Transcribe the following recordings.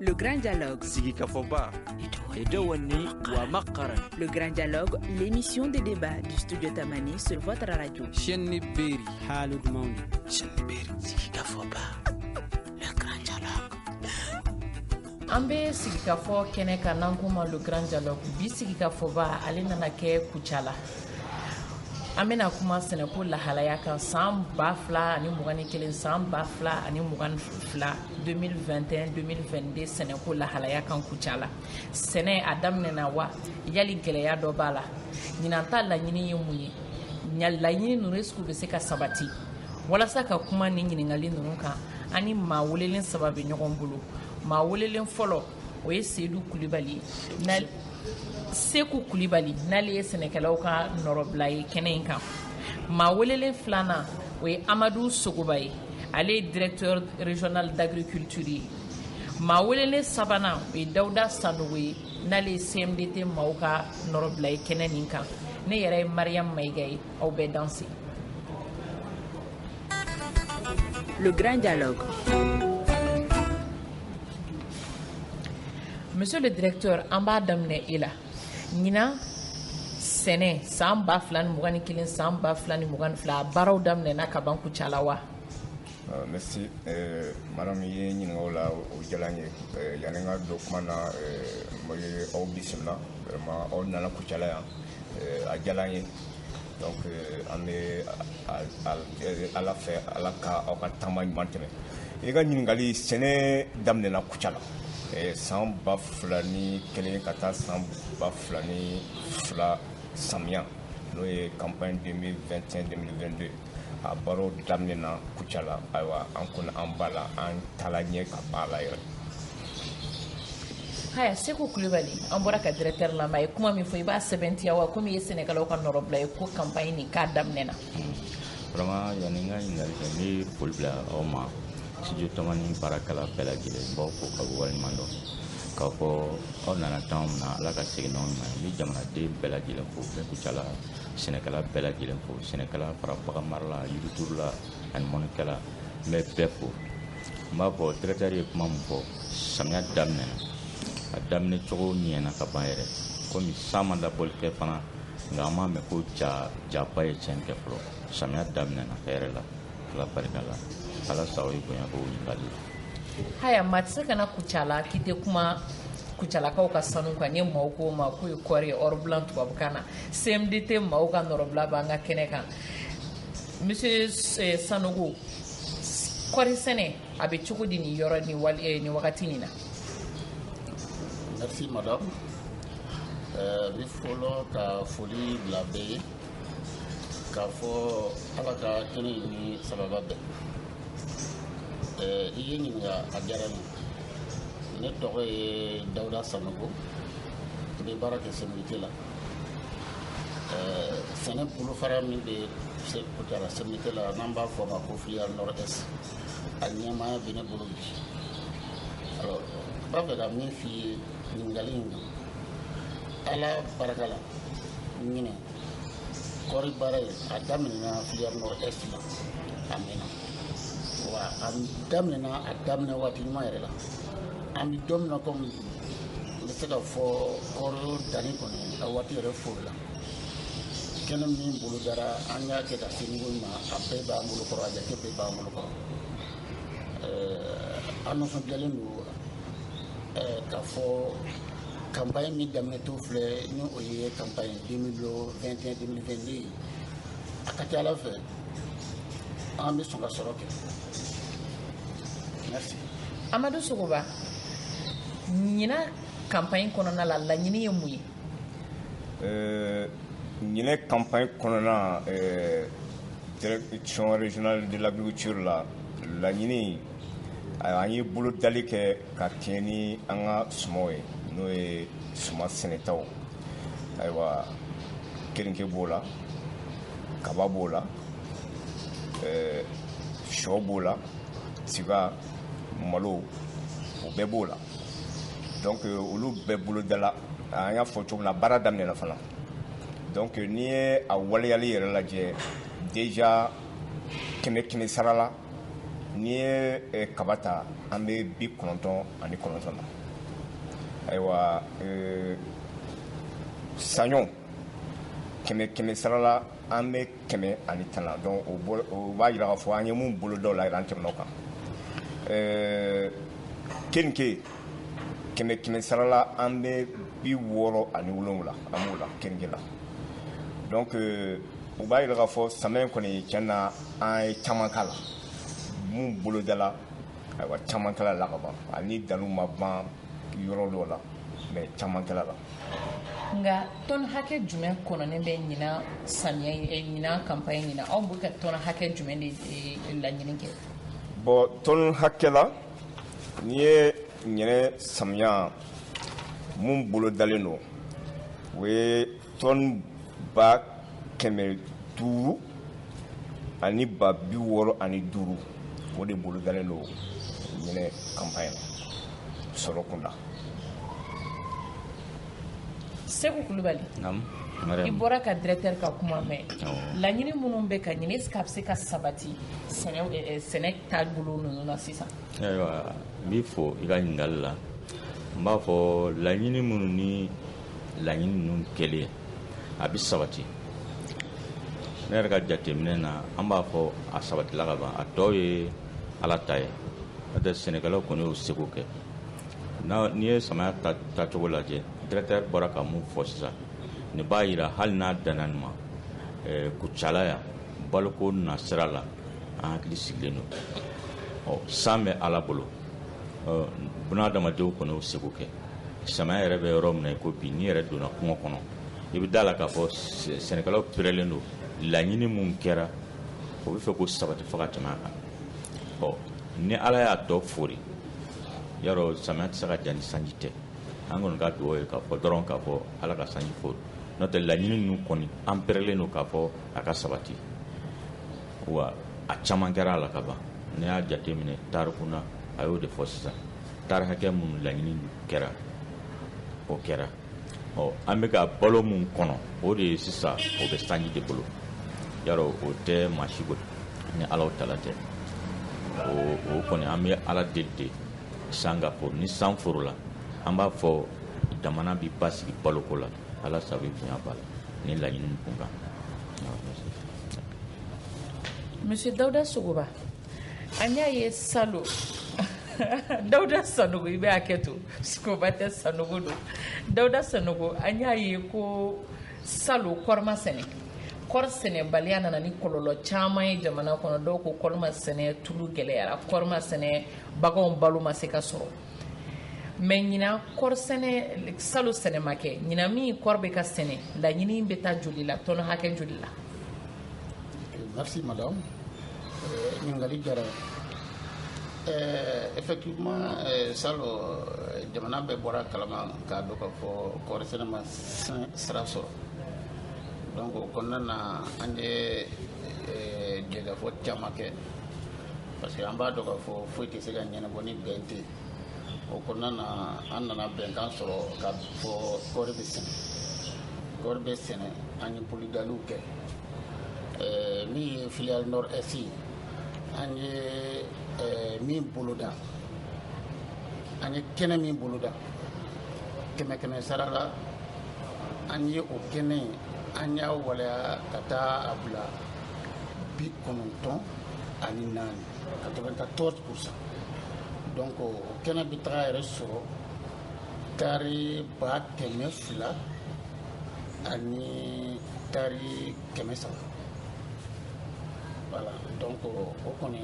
Le Grand Dialogue. Sigika Foba. Edouani Wamakaran. Le Grand Dialogue, l'émission de débat du studio Tamani sur votre radio. Chenni Beri. Halud Maundi. Chenni Beri. Sigika Foba. Le Grand Dialogue. Ambe Sigika Fo Keneka Nankuma Le Grand Dialogue. Bi Sigika Foba Alina Nake Kuchala. Amena kuma seneko lahalaya kan san ba fila ani mugani kelen san ba fila ani mugan fila 2021-2022 seneko lahalaya kan kucala sene adam nena wa yali gɛlɛya dɔ b'a la ɲinanta laɲini ye mun ye laɲini ninnu risque bɛ se ka sabati walasa ka kuma ni ɲininkali ninnu kan ani maa welelen saba bɛ ɲɔgɔn bolo maa welelen fɔlɔ o ye Seydou Kulibali Seku Kulibali n'ale ye sɛnɛkɛlaw ka nɔrɔbila ye kɛnɛ in kan maa welelen filanan o ye Amadou Sogoba ye ale ye directeur régional d'agriculture ye maa welelen sabanan o ye Dawuda Sanogo ye n'ale ye CMDT maaw ka nɔrɔbila ye kɛnɛ nin kan ne yɛrɛ ye Mariam Maïga ye aw bɛ danse. Le Grand Dialogue. Monsieur le directeur, an b'a daminɛ e la ɲina sɛnɛ san 2021 san 2022 baaraw daminɛna ka ban Kucala wa? Merci. Madame ye ɲininkaw la o diyara n ye yani n ka don kuma na n ye aw bisimila vraiment aw nana Kucala yan a diyara n ye donc an bɛ ala fɛ ala ka aw ka taama ɲuman tɛmɛ i ka ɲininkali sɛnɛ daminɛna Kucala san 2001 ka taa san 2002 samiya n'o ye campagne 2021-2022 a baaraw daminɛna Kucala ayiwa an kɔni an b'a la an taala ɲɛ ka b'a la yɛrɛ. Haya Seku Kulibali an bɔra ka directeur lamɛn a ye kuma min fɔ i b'a sɛbɛntiya wa komi i ye sɛnɛkɛlaw ka nɔrɔbila ye ko campagne nin k'a daminɛna. Vraiment yani n ka ɲininkali kɛ n bɛ foli bila aw ma studio Tamani baarakɛla bɛɛ lajɛlen n b'aw fo ka bɔ waleɲuman dɔn k'a fɔ aw nana tan min na ala ka segin n'aw ɲuman ye n bɛ jamanaden bɛɛ lajɛlen fo bɛɛ Kucala sɛnɛkɛla bɛɛ lajɛlen fo sɛnɛkɛla fara bagan marala yiriturula ani mɔnikɛla n bɛ bɛɛ fo n b'a fɔ directeur ye kuma min fɔ samiya daminɛna a daminɛ cogo ɲɛna ka ban yɛrɛ komi san ma labɔli kɛ fana nka an m'a mɛn ko jaba ye tiɲɛni kɛ fɔlɔ samiya daminɛna hɛrɛ la ala barika la ala sago i bonya ko ɲininkali. Haya maa tɛ se ka na Kucala k'i tɛ kuma Kucalakaw ka sanu kan ni maaw ko ma k'o ye kɔɔri ye or blanc tubabukan na CMDT maaw ka nɔrɔbila b'an ka kɛnɛ kan monsieur Sanogo kɔɔri sɛnɛ a bɛ cogo di nin yɔrɔ nin wagati nin na. Merci madame. Bi fɔlɔ ka foli bila bɛɛ ye k'a fɔ ala ka kɛnɛ ni sababa bɛɛ. I ye ɲininka a diyara n ye ne tɔgɔ ye Dawuda Sanogo n bɛ baara kɛ CMDT la sɛnɛ bolofara min bɛ Kucala CMDT la n'an b'a fɔ o ma ko filière nord est a ɲɛmaaya bɛ ne bolo bi alors n b'a fɛ ka min f'i ye ɲininkali in ala barika la ɲinɛ kɔɔri baara ye a daminɛna filière nord est la a mɛnna wa a daminɛna a daminɛ waati ɲuman yɛrɛ la an bɛ don min na komi n bɛ se ka fɔ kɔɔri danni kɔni a waati yɛrɛ fori la kɛnɛ min bolo dara an y'a kɛ ka se niveau ma a bɛɛ b'an bolo kɔrɔ a jate bɛɛ b'an bolo kɔrɔ an nisɔndiyalen don k'a fɔ campagne min daminɛtɔ filɛ ni o ye campagne 2021-2022 a ka ca ala fɛ an bɛ sɔn ka sɔrɔ kɛ. Merci. Amadou Sogoba ɲina campagne kɔnɔna la laɲini ye mun ye? ɲinɛ campagne kɔnɔna direction régionale de l'agriculture la laɲini an ye bolodali kɛ ka kɛɲɛ ni an ka sumaw ye n'o ye suma sɛnɛtaw ayiwa keninke b'o la kaba b'o la sɔ b'o la tiga malo o bɛɛ b'o la donc olu bɛɛ bolodala an y'a fɔ cogo min na baara daminɛna fana donc n'i ye a waleyali yɛrɛ lajɛ déjà kɛmɛ sara la n'i ye kaba ta an bɛ 99 na ayiwa saɲɔ kɛmɛ sara la an bɛ 110 na donc o b'a jira k'a fɔ an ye mun bolo dɔw la an tɛmɛna o kan keninke kɛmɛ sara la an bɛ 67 an b'o la keninke la donc o b'a jira k'a fɔ samiyɛ kɔni tiɲɛ na an ye caman k'a la mun bolo da la ayiwa caman kɛla la ka ban ani dalu ma ban yɔrɔ dɔw la mais caman kɛla la nga tɔn hakɛ jumɛn kɔnɔnen bɛ ɲina samiya ɲina campagne ɲina aw bɛ ka tɔn hakɛ jumɛn de laɲini kɛ bon tɔn hakɛ la n'i ye ɲinɛ samiya mun bolo dalen don o ye tɔn 500 ani 65 o de bolo dalen don ɲinɛ campagne la sɔrɔ kunda Seku Kulubali i bɔra ka directeur ka kuma mɛn laɲini minnu bɛ ka ɲini est-ce que a bɛ se ka sabati sɛnɛ taabolo ninnu na sisan ayiwa n b'i fo i ka ɲininkali la n b'a fɔ laɲini minnu ni laɲini ninnu kɛlen a bɛ sabati ne yɛrɛ ka jateminɛ na an b'a fɔ a sabatila ka ban a tɔ ye ala ta ye n'o tɛ sɛnɛkɛlaw kɔni y'o seko kɛ n'i ye samaya tacogo lajɛ directeur bɔra ka mun fɔ sisan nin b'a jira hali n'a danna nin ma Kucala yan baloko na sira la an hakili sigilen don san bɛ ala bolo buna adamadenw kɔni y'o seko kɛ samaya yɛrɛ bɛ yɔrɔ min na i ko bi n'i yɛrɛ donna kungo kɔnɔ i bɛ da la k'a fɔ sɛnɛkɛlaw perelen don laɲini mun kɛra o bɛ fɛ ko sabati fo ka tɛmɛ a kan ni ala y'a tɔ fori yarɔ samiya tɛ se ka ja ni sanji tɛ an kɔni ka dugawu ye k'a fɔ dɔrɔn k'a fɔ ala ka sanji fori n'o tɛ laɲini ninnu kɔni an perelen don k'a fɔ a ka sabati wa a caman kɛra a la ka ban ne y'a jateminɛ tariku na a y'o de fɔ sisan tari hakɛ minnu laɲini kɛra o kɛra an bɛ ka balo mun kɔnɔ o de ye sisan o bɛ sanji de bolo yarɔ o tɛ maa si bolo ni alaw tala tɛ o kɔni an bɛ ala deli de san ka foro ni san foro la an b'a fɔ jamana bɛ basigi baloko la ala sabu bonya b'a la ni laɲini kun kan. Monsieur Dawuda Sogoba an y'a ye salon Dawuda Sanogo i bɛ hakɛ to Sogoba tɛ Sanogo don Dawuda Sanogo an y'a ye ko salon kɔɔri ma sɛnɛ kɔɔri sɛnɛbaliya nana ni kɔlɔlɔ caman ye jamana kɔnɔ dɔw ko kɔɔri ma sɛnɛ tulu gɛlɛyara kɔɔri ma sɛnɛ baganw balo ma se ka sɔrɔ mais ɲina kɔɔri sɛnɛ salon sɛnɛ ma kɛ ɲina min kɔɔri bɛ ka sɛnɛ laɲini bɛ taa joli la tɔnɔ hakɛ joli la. Merci madame. Ɲininkali diyara effectivement salon jamana bɛɛ bɔra kalama k'a dɔn k'a fɔ kɔɔri sɛnɛ ma sira sɔrɔ donc o kɔnɔna na an ye gɛlɛyafɔ caman kɛ parce que an b'a dɔn k'a fɔ foyi tɛ se ka ɲɛnabɔ ni bɛn tɛ o kɔnɔna na an nana bɛnkan sɔrɔ k'a fɔ kɔɔri bɛ sɛnɛ an ye polidaliw kɛ min ye filiale nord est an ye min boloda an ye kɛnɛ min boloda 100 sara la an ye o kɛnɛ an y'a waleya ka taa a bila 94% donc o kɛnɛ bɛ taga yɛrɛ sɔrɔ tari 200,000 ani tari 300 voilà donc o kɔni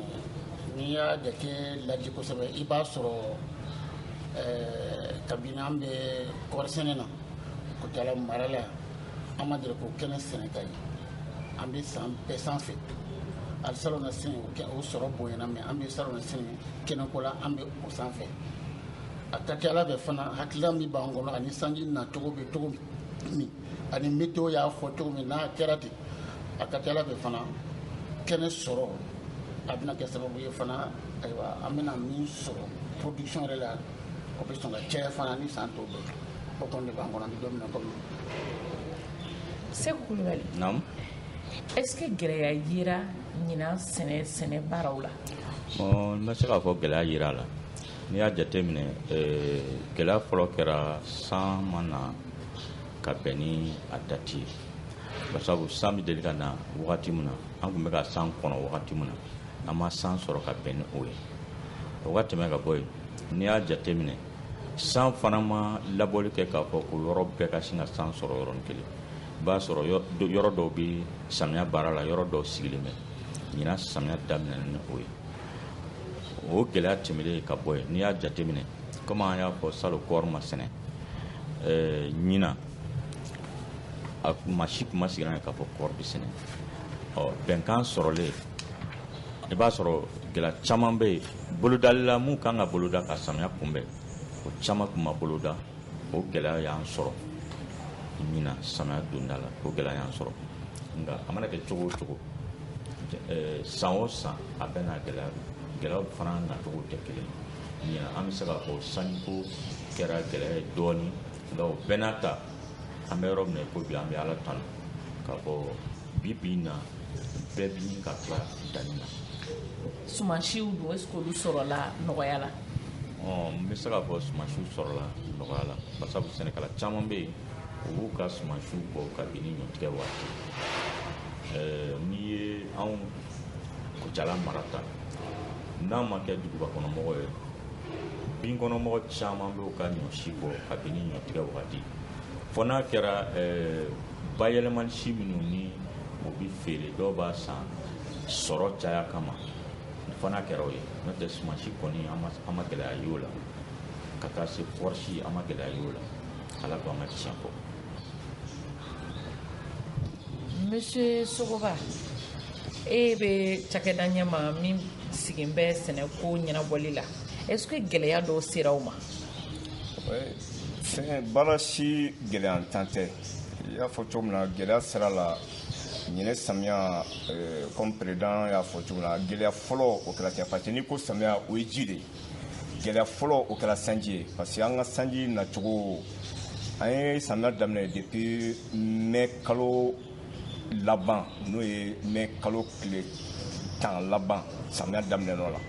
n'i y'a jate lajɛ kosɛbɛ i b'a sɔrɔ kabini an bɛ kɔɔri sɛnɛ na Kucala mara la an ma deli k'o kɛnɛ sɛnɛ ka ye an bɛ san bɛɛ sanfɛ hali salon na sini o sɔrɔ bonyana mais an bɛ salon na sini kɛnɛko la an bɛ o sanfɛ a ka ca ala fɛ fana hakilila min b'an kɔnɔ ani sanji nacogo bɛ cogo min ani météo y'a fɔ cogo min n'a kɛra ten a ka ca ala fɛ fana kɛnɛ sɔrɔ a bɛna kɛ sababu ye fana ayiwa an bɛna min sɔrɔ production yɛrɛ la o bɛ sɔn ka caya fana ni san tɔw bɛɛ o kɔni de b'an kɔnɔ an bɛ don min na komi. Seku Kulubali. Naam. Est-ce que gɛlɛya yera ɲina sɛnɛ baaraw la. Bon, n bɛ se k'a fɔ gɛlɛya yira la n'i y'a jateminɛ gɛlɛya fɔlɔ kɛra san ma na ka bɛn ni a dati ye basabu san bɛ deli ka na wagati min na an tun bɛ ka san kɔnɔ wagati min na an ma san sɔrɔ ka bɛn ni o ye o ka tɛmɛ ka bɔ yen n'i y'a jateminɛ san fana ma labɔli kɛ k'a fɔ ko yɔrɔ bɛɛ ka sin ka san sɔrɔ yɔrɔnin kelen i b'a sɔrɔ yɔrɔ dɔw bɛ samiya baara la yɔrɔ dɔw sigilen bɛ ɲinan samiya daminɛ ni o ye o gɛlɛya tɛmɛlen ka bɔ yen n'i y'a jateminɛ komi an y'a fɔ salon kɔɔri ma sɛnɛ ɲinan maa si tun ma sigira k'a fɔ kɔɔri bɛ sɛnɛ bɛnkan sɔrɔlen i b'a sɔrɔ gɛlɛya caman bɛ yen bolodali la mun kan ka boloda ka samiya kunbɛn o caman tun ma boloda o gɛlɛya y'an sɔrɔ ɲinan samiya donda la o gɛlɛya y'an sɔrɔ nka a mana kɛ cogo o cogo san o san a bɛ n'a gɛlɛyaw fana nacogo tɛ kelen ye ɲinan an bɛ se k'a fɔ sanjiko kɛra gɛlɛya ye dɔɔnin nka o bɛɛ n'a ta an bɛ yɔrɔ min na ko bi an bɛ ala tanu k'a fɔ bi na bɛɛ bi ka tila danni na. Sumansiw dun est-ce que olu sɔrɔla nɔgɔya la? N bɛ se k'a fɔ sumansiw sɔrɔla nɔgɔya la basabu sɛnɛkɛla caman bɛ yen u b'u ka sumansiw bɔ kabini ɲɔtigɛ waati n'i ye anw Kucala mara ta n'a ma kɛ duguba kɔnɔmɔgɔ ye bin kɔnɔmɔgɔ caman bɛ u ka ɲɔsi bɔ kabini ɲɔtigɛ waati fɔ n'a kɛra bayɛlɛmali si minnu ni o bɛ feere dɔw b'a san sɔrɔ caya kama fɔ n'a kɛra o ye n'o tɛ sumansi kɔni an ma gɛlɛya ye o la ka taa se kɔɔrisi an ma gɛlɛya ye o la ala ko an ka tiɲɛ fɔ. Monsieur Sogoba, e bɛ cakɛda ɲɛma min sigin bɛ sɛnɛko ɲɛnabɔli la est-ce que gɛlɛya dɔw sera aw ma? Baara si gɛlɛyantan tɛ i y'a fɔ cogo min na gɛlɛya sera la ɲinɛ samiya comme président y'a fɔ cogo min na gɛlɛya fɔlɔ o kɛra cɛ parce que n'i ko samiya o ye ji de ye gɛlɛya fɔlɔ o kɛra sanji ye parce que an ka sanji nacogo an ye samiya daminɛ depuis mai kalo laban n'o ye mai kalo tile 10 laban samiya daminɛ nɔ la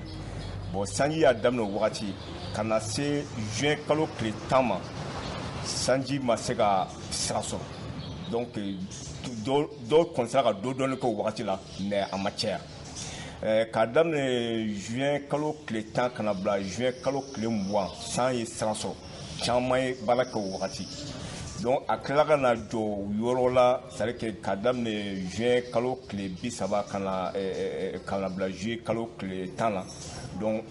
bon sanji y'a daminɛ o wagati ka na se juin kalo tile 10 ma sanji ma se ka sira sɔrɔ donc dɔw kɔnsera ka dɔɔni kɛ o wagati la mais a ma caya k'a daminɛ juin kalo tile 10 kana bila juin kalo tile 20 san ye sira sɔrɔ caman ye baara kɛ o wagati donc a tila ka na jɔ yɔrɔ la c'est à dire que k'a daminɛ juin kalo tile 30 kana bila juillet kalo tile 10 la donc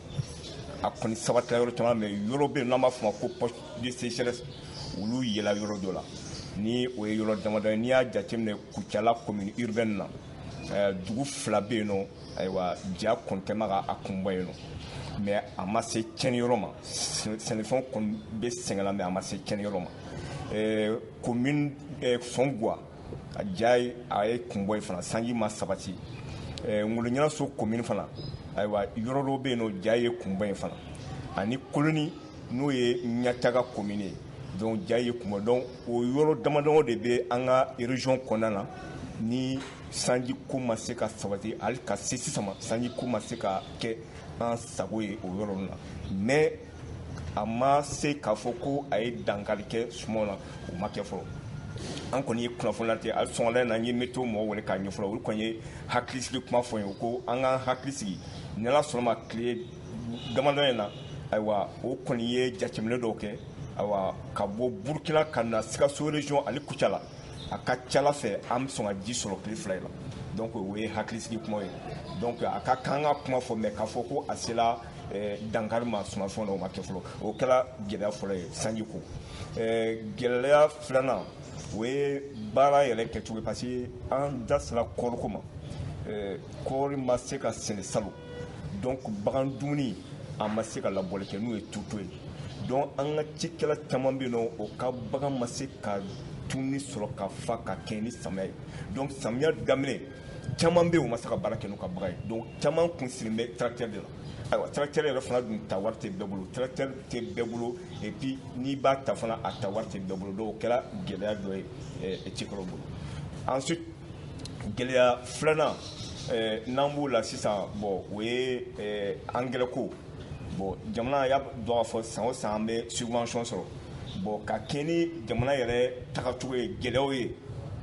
a kɔni sabatila yɔrɔ caman mais yɔrɔ bɛ yen n'an b'a fɔ o ma ko poste de sécheresse olu yɛlɛ yɔrɔ dɔ la ni o ye yɔrɔ damadɔ ye n'i y'a jateminɛ Kucala commune urbaine na dugu 2 bɛ yen nɔ ayiwa ja kɔntɛma ka a kunbɔ yen nɔ mais a ma se tiɲɛni yɔrɔ ma sɛnɛfɛnw kɔni bɛ sɛgɛn la mais a ma se tiɲɛni yɔrɔ ma commune Sɔnguwa a ja a ye kunbɔ yen fana sanji ma sabati Ngoloɲaraso commune fana ayiwa yɔrɔ dɔw bɛ yen nɔ ja ye kunbɔ yen fana ani Koloni n'o ye Ɲataga commune ye donc ja ye kunbɔ donc o yɔrɔ damadɔ de bɛ an ka région kɔnɔna na ni sanji ko ma se ka sabati hali ka se sisan ma sanji ko ma se ka kɛ an sago ye o yɔrɔ ninnu na mais a ma se k'a fɔ ko a ye dankari kɛ sumaw la o ma kɛ fɔlɔ an kɔni ye kunnafoni late hali sɔngɔla in na n ye météo mɔgɔw wele k'a ɲɛfɔ olu kɔni ye hakilisigi kuma fɔ n ye ko an ka hakili sigi ni ala sɔnna ma tile damadɔ in na ayiwa o kɔni ye jateminɛ dɔw kɛ ayiwa ka bɔ Burukina ka na Sikaso région ani Kucala a ka ca Ala fɛ an bɛ sɔn ka ji sɔrɔ tile 2 in na donc o ye hakilisigi kuma ye donc a ka kan ka kuma fɔ mais k'a fɔ ko a sela dankari ma sumanfɛnw na o ma kɛ fɔlɔ o kɛra gɛlɛya fɔlɔ ye sanji ko gɛlɛya filanan o ye baara yɛrɛ kɛcogo ye parce que an da sera kɔɔriko ma kɔɔri ma se ka sɛnɛ salon donc bagan dumuni a ma se ka labɔli kɛ n'o ye tuto ye donc an ka cikɛla caman bɛ yen nɔ o ka bagan ma se ka dumuni sɔrɔ ka fa ka kɛ ni samiya ye donc samiya daminɛ caman bɛ yen o ma se ka baara kɛ n'u ka bagan ye donc caman kun sigilen bɛ tracteur de la ayiwa tracteur yɛrɛ fana dun ta wari tɛ bɛɛ bolo tracteur tɛ bɛɛ bolo et puis n'i b'a ta fana a ta wari tɛ bɛɛ bolo donc o kɛra gɛlɛya dɔ ye cikɛlaw bolo ensuite gɛlɛya filanan n'an b'o la sisan bon o ye angɛrɛ ko bon jamana y'a dɔn k'a fɔ san o san an bɛ subvention sɔrɔ bon ka kɛ ni jamana yɛrɛ tagacogo ye gɛlɛyaw ye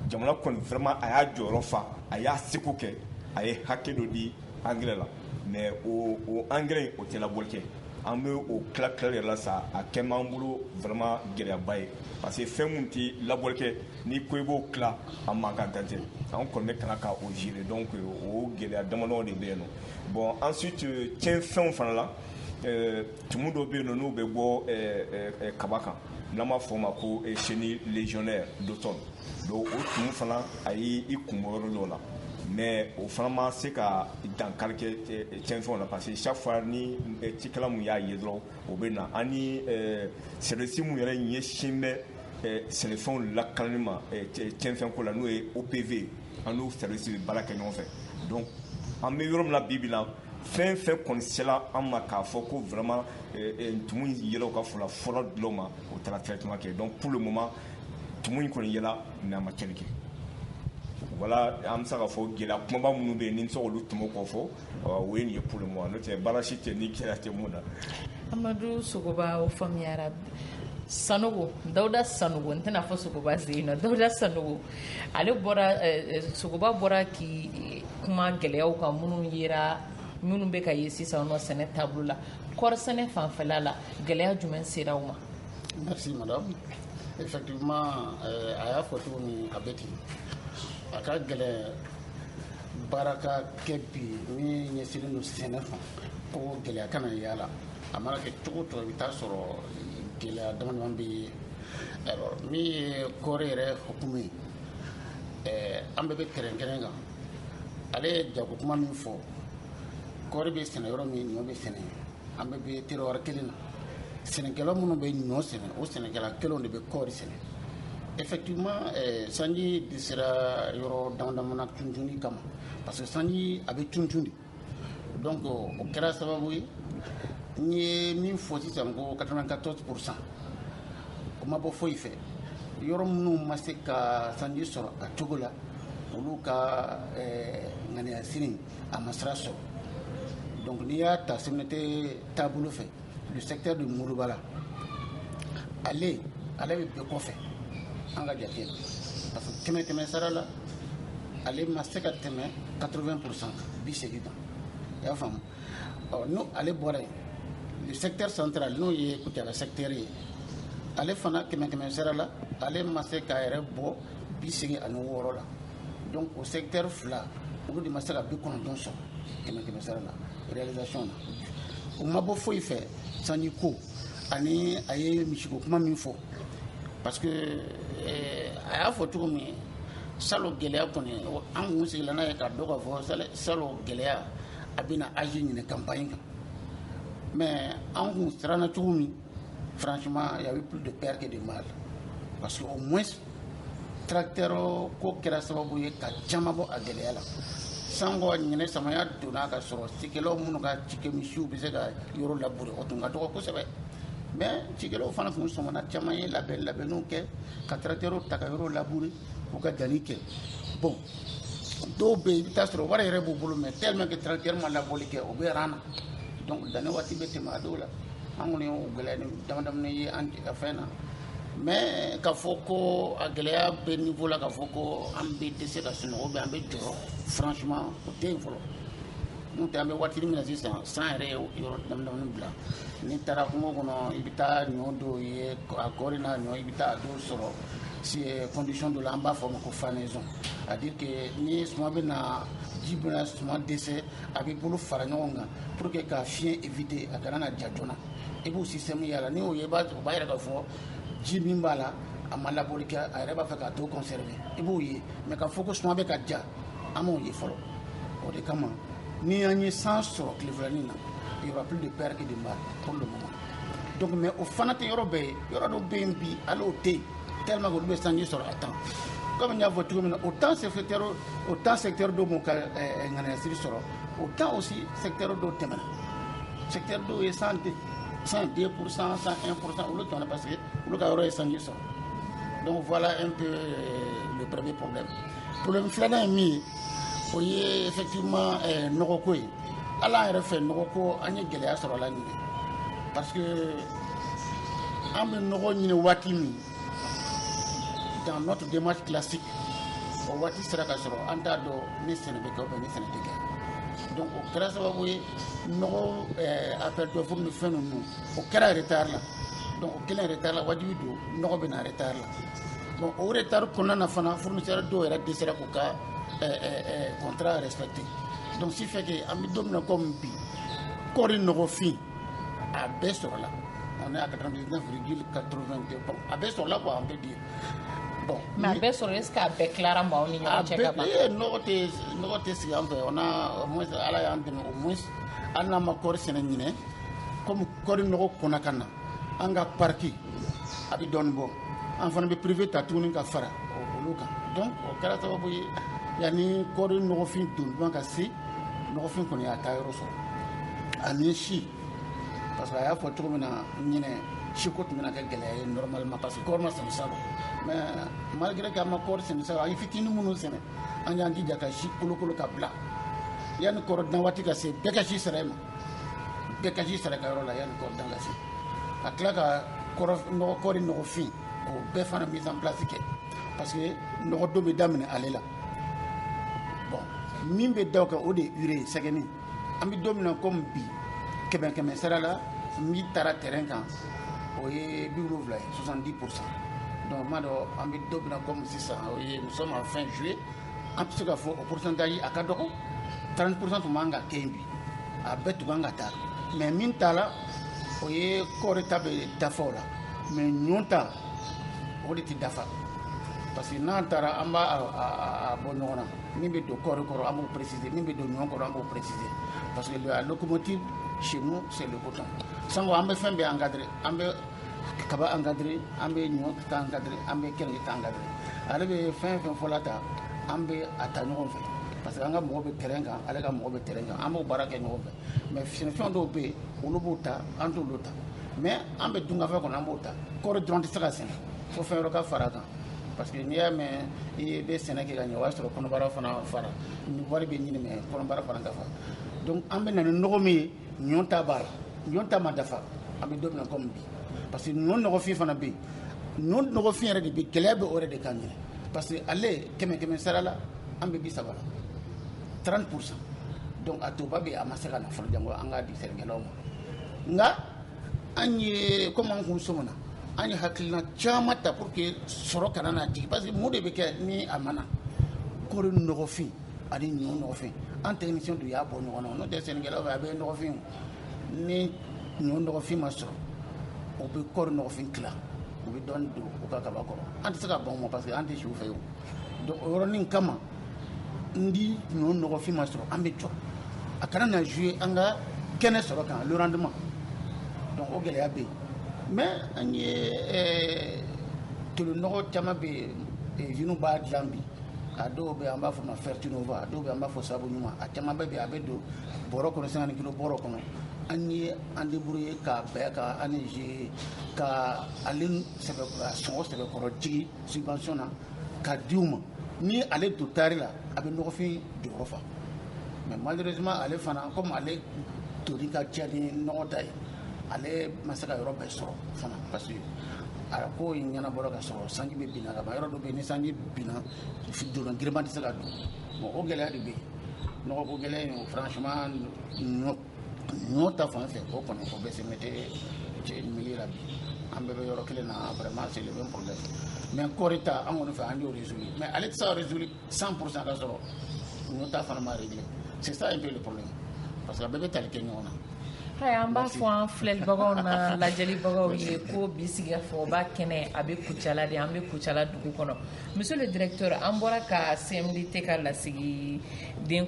jamana kɔni vraiment a y'a jɔyɔrɔ fa a y'a seko kɛ a ye hakɛ dɔ di angɛrɛ la mais o angɛrɛ o tɛ labɔli kɛ an bɛ o tila yɛrɛ la sa a kɛ m'an bolo vraiment gɛlɛyaba ye parce que fɛn mun tɛ labɔli kɛ n'i ko i b'o tila a man kan tɛ an kɔni bɛ kana ka o gérer donc o gɛlɛya damadɔ de bɛ yen nɔ bon ensuite tiɲɛfɛnw fana la tumu dɔ bɛ yen nɔ n'u bɛ bɔ kaba kan n'an b'a fɔ o ma ko chenille légionnaire d'automne donc o tumu fana a y'i kunbɔ yɔrɔ dɔw la mais o fana ma se ka dankari kɛ tiɲɛfɛnw la parce que chaque fois ni cikɛla mun y'a ye dɔrɔn o bɛ na an ni service mun yɛrɛ ɲɛsin bɛ sɛnɛfɛnw lakanali ma tiɲɛfɛnko la n'o ye OPV an n'o service bɛ baara kɛ ɲɔgɔn fɛ donc an bɛ yɔrɔ min na bi na fɛn fɛn kɔni sela an ma k'a fɔ ko vraiment tumu yɛlɛ u ka fɔlɔ dulɔ ma o taara traitement kɛ donc pour le moment tumu in kɔni yɛlɛ mais a ma kɛli kɛ voilà an bɛ se k'a fɔ gɛlɛya kumaba minnu bɛ yen ni n tɛ se k'olu tɔmɔ kɔ fɔ o ye nin ye pour le moment n'o tɛ baara si tɛ ni gɛlɛya tɛ mun na. Amadu Sogoba o faamuyara Sanogo Dawuda Sanogo n tɛna fɔ Sogoba Zeyina Dawuda Sanogo ale bɔra Sogoba bɔra k'i kuma gɛlɛyaw kan minnu yera minnu bɛ ka ye sisan nɔ sɛnɛ taabolo la kɔɔri sɛnɛ fanfɛla la gɛlɛya jumɛn sera u ma. Merci madame. Effectivement a y'a fɔ cogo min a bɛ ten a ka gɛlɛn baaraka kɛ bi min ɲɛsinnen don sɛnɛ ma ko gɛlɛya kana y'a la a mana kɛ cogo o cogo i bɛ taa sɔrɔ gɛlɛya damadama bɛ yen alors min ye kɔɔri yɛrɛ hukumu ye an bɛɛ bɛ kɛrɛnkɛrɛn kan ale ye jago kuma min fɔ kɔɔri bɛ sɛnɛ yɔrɔ min ɲɔ bɛ sɛnɛ an bɛɛ bɛ terroir kelen na sɛnɛkɛla minnu bɛ ɲɔ sɛnɛ o sɛnɛkɛla kelenw de bɛ kɔɔri sɛnɛ effectivement sanji de sera yɔrɔ damadama na tuntuni kama parce que sanji a bɛ tuntun de donc o kɛra sababu ye n ye min fɔ sisan ko 94% o ma bɔ foyi fɛ yɔrɔ minnu ma se ka sanji sɔrɔ a cogo la olu ka ŋaniya sini a ma sira sɔrɔ donc n'i y'a ta CMDT taabolo fɛ le secteur de Morobala ale bɛ bɛɛ kɔfɛ an ka jate la parce que kɛmɛ sara la ale ma se ka tɛmɛ 80% bi segin kan i y'a faamu n'o ale bɔra yen le secteur central n'o ye Kucala secteur ye ale fana kɛmɛ sara la ale ma se k'a yɛrɛ bɔ bi segin ani wɔɔrɔ la donc o secteur fila olu de ma se ka 90 sɔrɔ kɛmɛ sara la réalisation na o ma bɔ foyi fɛ sanji ko ani a ye misiko kuma min fɔ parce que a y'a fɔ cogo min salon gɛlɛya kɔni an kun sigila n'a ye ka dɔ ka fɔ salon gɛlɛya a bɛna agi ɲinɛ campagne kan mais an kun siranna cogo min franchement il y avait plus de père que de mal parce que au moins tracteur ko kɛra sababu ye ka caman bɔ a gɛlɛya la sango ɲinɛ samaya donna ka sɔrɔ cikɛlaw minnu ka cikɛ misiw bɛ se ka yɔrɔ labure o tun ka dɔgɔ kosɛbɛ mais cikɛlaw fana tun sɔmana caman ye labɛnniw kɛ ka tracteurs ta ka yɔrɔ labure u ka danni kɛ bon dɔw bɛ yen i bɛ taa sɔrɔ wari yɛrɛ b'u bolo mais tellement que tracteur ma labɔli kɛ o bɛ ran na donc danni waati bɛ tɛmɛ a dɔw la an kɔni y'o gɛlɛya damadamani ye an fɛn na mais k'a fɔ ko a gɛlɛya bɛ niveau la k'a fɔ ko an bɛ tɛ se ka sunɔgɔ bɛ an bɛ jɔrɔ franchement o tɛ yen fɔlɔ n'o tɛ an bɛ waati min na sisan san yɛrɛ ye yɔrɔ damadamani bila n'i taara kungo kɔnɔ i bɛ taa ɲɔ dɔw ye a kɔɔri n'a ɲɔ i bɛ taa a dɔw sɔrɔ si condition dɔ la an b'a fɔ o ma ko fanaison c'est à dire que ni suma bɛ na ji bɛna suma dɛsɛ a b'i bolo fara ɲɔgɔn kan pour que ka fiɲɛ éviter a kana na ja joona i b'o système y'a la n'i y'o ye o b'a yɛrɛ k'a fɔ ji min b'a la a ma labɔli kɛ a yɛrɛ b'a fɛ k'a to conserver i b'o ye mais k'a fɔ ko suma bɛ ka ja an m'o ye fɔlɔ o de kama ni an ye san sɔrɔ tile filanin na il y aura plus de père que de mal pour le moment donc mais o fana tɛ yɔrɔ bɛɛ ye yɔrɔ dɔ bɛ yen bi ale o tɛ yen tellement que olu bɛ sanji sɔrɔ a temps comme n y'a fɔ cogo min na autant secteur dɔw m'u ka ŋanayasiri sɔrɔ autant aussi secteur dɔw tɛmɛna secteur dɔw ye 102%, 101%, olu tɔnɔ parce que olu ka yɔrɔ ye sanji sɔrɔ donc voilà un peu le premier problème filanan ye min ye o ye effectivement nɔgɔ ko ye ala an yɛrɛ fɛ nɔgɔ ko an ye gɛlɛya sɔrɔ la ɲinɛ parce que an bɛ nɔgɔ ɲini waati min dans notre démarche classique o waati sera ka sɔrɔ an t'a dɔn ni sɛnɛ bɛ kɛ ou ni sɛnɛ tɛ kɛ donc o kɛra sababu ye nɔgɔ appel d'offre ni fɛn ninnu o kɛra retard la donc o kɛlen retard la wajibi don nɔgɔ bɛ na retard la bon o retard kɔnɔna na fana fournisseur dɔw yɛrɛ dɛsɛra k'u ka contrat respecté donc si fait que an bɛ don min na comme bi kɔɔri nɔgɔfin a bɛɛ sɔrɔla on est à 99,82 bon a bɛɛ sɔrɔla quoi on peut dire bon mais a bɛɛ sɔrɔ est ce que a bɛɛ tilara maaw ni ɲɔgɔn cɛ ka ban nɔgɔ tɛ sigi an fɛ on a au moins ala y'an dɛmɛ au moins hali n'an ma kɔɔri sɛnɛ ɲinɛ comme kɔɔri nɔgɔ kɔnna ka na an ka parki a bɛ dɔɔnin bɔ an fana bɛ privé ta tuguni ka fara olu kan donc o kɛra sababu ye yanni kɔɔri nɔgɔfin donnima ka se nɔgɔfin kɔni y'a taa yɔrɔ sɔrɔ ani si parce que a y'a fɔ cogo min na ɲinɛ si ko tun bɛna kɛ gɛlɛya ye normalement parce que kɔɔri ma sɛnɛ salon mais malgré que an ma kɔɔri sɛnɛ salon an ye fitinin minnu sɛnɛ an y'an jija ka si kolokolo ka bila yanni kɔɔri dan waati ka se bɛɛ ka si sara e ma bɛɛ ka si sara ka yɔrɔ la yanni kɔɔri dan ka se ka tila ka kɔɔri nɔgɔfin k'o bɛɛ fana mise en place kɛ parce que nɔgɔ dɔ bɛ daminɛ ale la bon min bɛ da o kan o de ye urée sɛgɛnin an bɛ don min na comme bi kɛmɛ sara la min taara terrain kan o ye 70 ye 70%. donc ma dɔn an bɛ don min na comme sisan o ye nous sommes en fin juillet an bɛ se ka fɔ o pourcentage a ka dɔgɔ 30% tun b'an ka kɛ yen bi a bɛɛ tun kan ka taa mais min t'a la o ye kɔɔri ta bɛ dafa o la mais ɲɔ ta o de tɛ dafa parce que n'an taara an b'a bɔ ɲɔgɔn na min bɛ don kɔɔri kɔrɔ an b'o préciser min bɛ don ɲɔ kɔrɔ an b'o préciser parce que la locomotive chez nous c'est le coton sango an bɛ fɛn bɛɛ encadré an bɛ kaba encadré an bɛ ɲɔ ta encadré an bɛ keninge ta encadré ale bɛ fɛn fɛn fɔla ta an bɛ a ta ɲɔgɔn fɛ parce que an ka mɔgɔ bɛ terrain kan ale ka mɔgɔ bɛ terrain kan an b'o baara kɛ ɲɔgɔn fɛ mais sɛnɛfɛn dɔw bɛ yen olu b'o ta an t'olu ta mais an bɛ dunkafa kɔnɔ an b'o ta kɔɔri dɔrɔn tɛ se ka sɛnɛ fo fɛn wɛrɛ ka fara kan parce que n'i y'a mɛn i bɛ sɛnɛ kɛ ka ɲɛ o y'a sɔrɔ kɔnɔbara fana fara ni wari bɛ ɲini mɛ kɔnɔbara fana dafa donc an bɛ na ni nɔgɔ min ye ɲɔ ta b'a la ɲɔ ta ma dafa an bɛ don min na comme bi parce que ɲɔ nɔgɔfin fana bɛ yen ɲɔ nɔgɔfin yɛrɛ de bɛ gɛlɛya bɛ o yɛrɛ de kan ɲɛ parce que ale kɛmɛ sara la an bɛ 30 la 30%. donc a to ba bɛ a ma se ka na fɔlɔ jango an ka di sɛnɛkɛlaw ma nka an ye comme an kun sɔmina an ye hakilina caman ta pour que sɔrɔ kana na jigin parce que mun de bɛ kɛ ni a mana kɔɔri nɔgɔfin ani ɲɔ nɔgɔfin an technicien de y'a bɔ ɲɔgɔn na n'o tɛ sɛnɛkɛlaw fɛ a bɛ nɔgɔfin ni ɲɔ nɔgɔfin ma sɔrɔ o bɛ kɔɔri nɔgɔfin tila u bɛ dɔɔnin don u ka kaba kɔrɔ an tɛ se ka ban o ma parce que an tɛ si u fɛ yen donc o yɔrɔnin kama ndi ɲɔ nɔgɔfin ma sɔrɔ an bɛ jɔ a kana na jouer an ka kɛnɛ sɔrɔ kan le rendement donc o gɛlɛya bɛ yen mais an ye tolo nɔgɔ caman bɛ yen usines b'a dilan bi a dɔw bɛ an b'a fɔ ma Fertinova a dɔw bɛ an b'a fɔ sabu ɲuman a caman bɛ a bɛ don bɔrɔ kɔnɔ 50 kilo bɔrɔ kɔnɔ an ye an débrouillé ka bɛɛ ka ANG ka ale sɔngɔ sɛbɛkɔrɔ jigi subvention na ka di u ma ni ale don taari la a bɛ nɔgɔfin jɔyɔrɔ fa mais malheureusement ale fana comme ale doni ka ca ni nɔgɔ ta ye ale ma se ka yɔrɔ bɛɛ sɔrɔ fana parce que a ko in ɲɛnabɔra ka sɔrɔ sanji bɛ binna ka ban yɔrɔ dɔ bɛ yen ni sanji binna donna giriman tɛ se ka don bon o gɛlɛya de bɛ yen nɔgɔko gɛlɛya in franchement ɲɔ ta fan fɛ o kɔni o bɛ se mɛtɛ milieu la bi an bɛɛ bɛ yɔrɔ kelen na vraiment c'est le même problème mais kɔɔri ta an kɔni fɛ an y'o résoudre mais ale tɛ se ka résoudre 100% ka sɔrɔ ɲɔ ta fana ma réglé c'est ça un peu le problème parce que a bɛɛ bɛ tali kɛ ɲɔgɔn na. Hay an b'a fɔ an filɛlibagaw na lajɛlibagaw ye ko bi sigikafɔba kɛnɛ a bɛ Kucala de an bɛ Kucala dugu kɔnɔ monsieur le directeur an bɔra ka CMDT ka lasigi den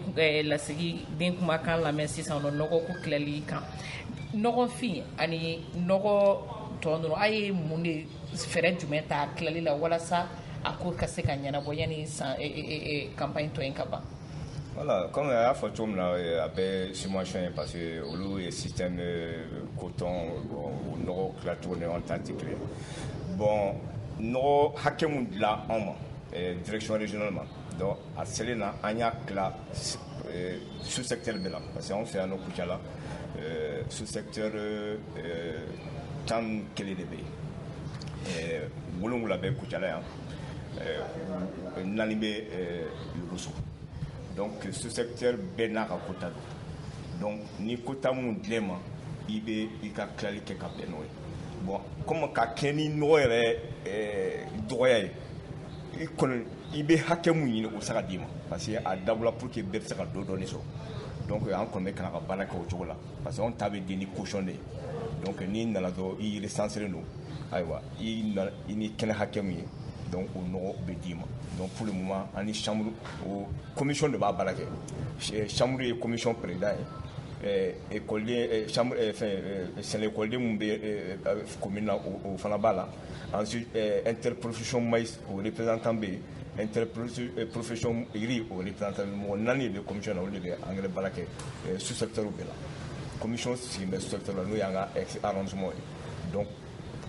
kumakan lamɛn sisan nɔ nɔgɔ ko tilali kan nɔgɔfin ani nɔgɔ tɔ ninnu a ye mun de fɛɛrɛ jumɛn ta tilali la walasa a ko ka se ka ɲɛnabɔ yanni campagne tɔ in ka ban. Voilà, comme a fɔ cogo min na a bɛ subvention ye parce que olu ye système coton o nɔgɔ tilacogo ni ɲɔgɔn ta tɛ kelen bon nɔgɔ hakɛ mun dila anw ma direction régionale ma donc a selena an y'a tila sous-secteur bɛɛ la parce que anw fɛ yan nɔ Kucala sous-secteur 11 de bɛ yen 7 bɛ Kucala yan 4 bɛ Lugusu donc sous-secteur bɛɛ n'a ka quota don donc ni quota mun dilɛ ma i bɛ i ka tilali kɛ ka bɛn n'o ye bon comme ka kɛ ni nɔgɔ yɛrɛ dɔgɔya ye i kɔni i bɛ hakɛ mun ɲini o bɛ se ka d'i ma parce que a dabɔla pour que bɛɛ bɛ se ka dɔ dɔɔni sɔrɔ donc an kɔni bɛ kana ka baara kɛ o cogo la parce que anw ta bɛ di ni caution de ye donc n'i nana dɔrɔn i recensé don ayiwa i ni kɛnɛ hakɛ min ye donc o nɔgɔ bɛ d'i ma donc pour le moment ani chambre o commission de b'a baara kɛ chambre ye commission président ye école chambre c'est l'école mun bɛ commune na o fana b'a la ensuite interprofession maïs o représentant bɛ yen interprofession riz o représentant mɔgɔ 4 de commission na olu de bɛ engrais baara kɛ sous secteur bɛɛ la commission sigilen bɛ sous secteur la n'o y'an ka arrondissement ye donc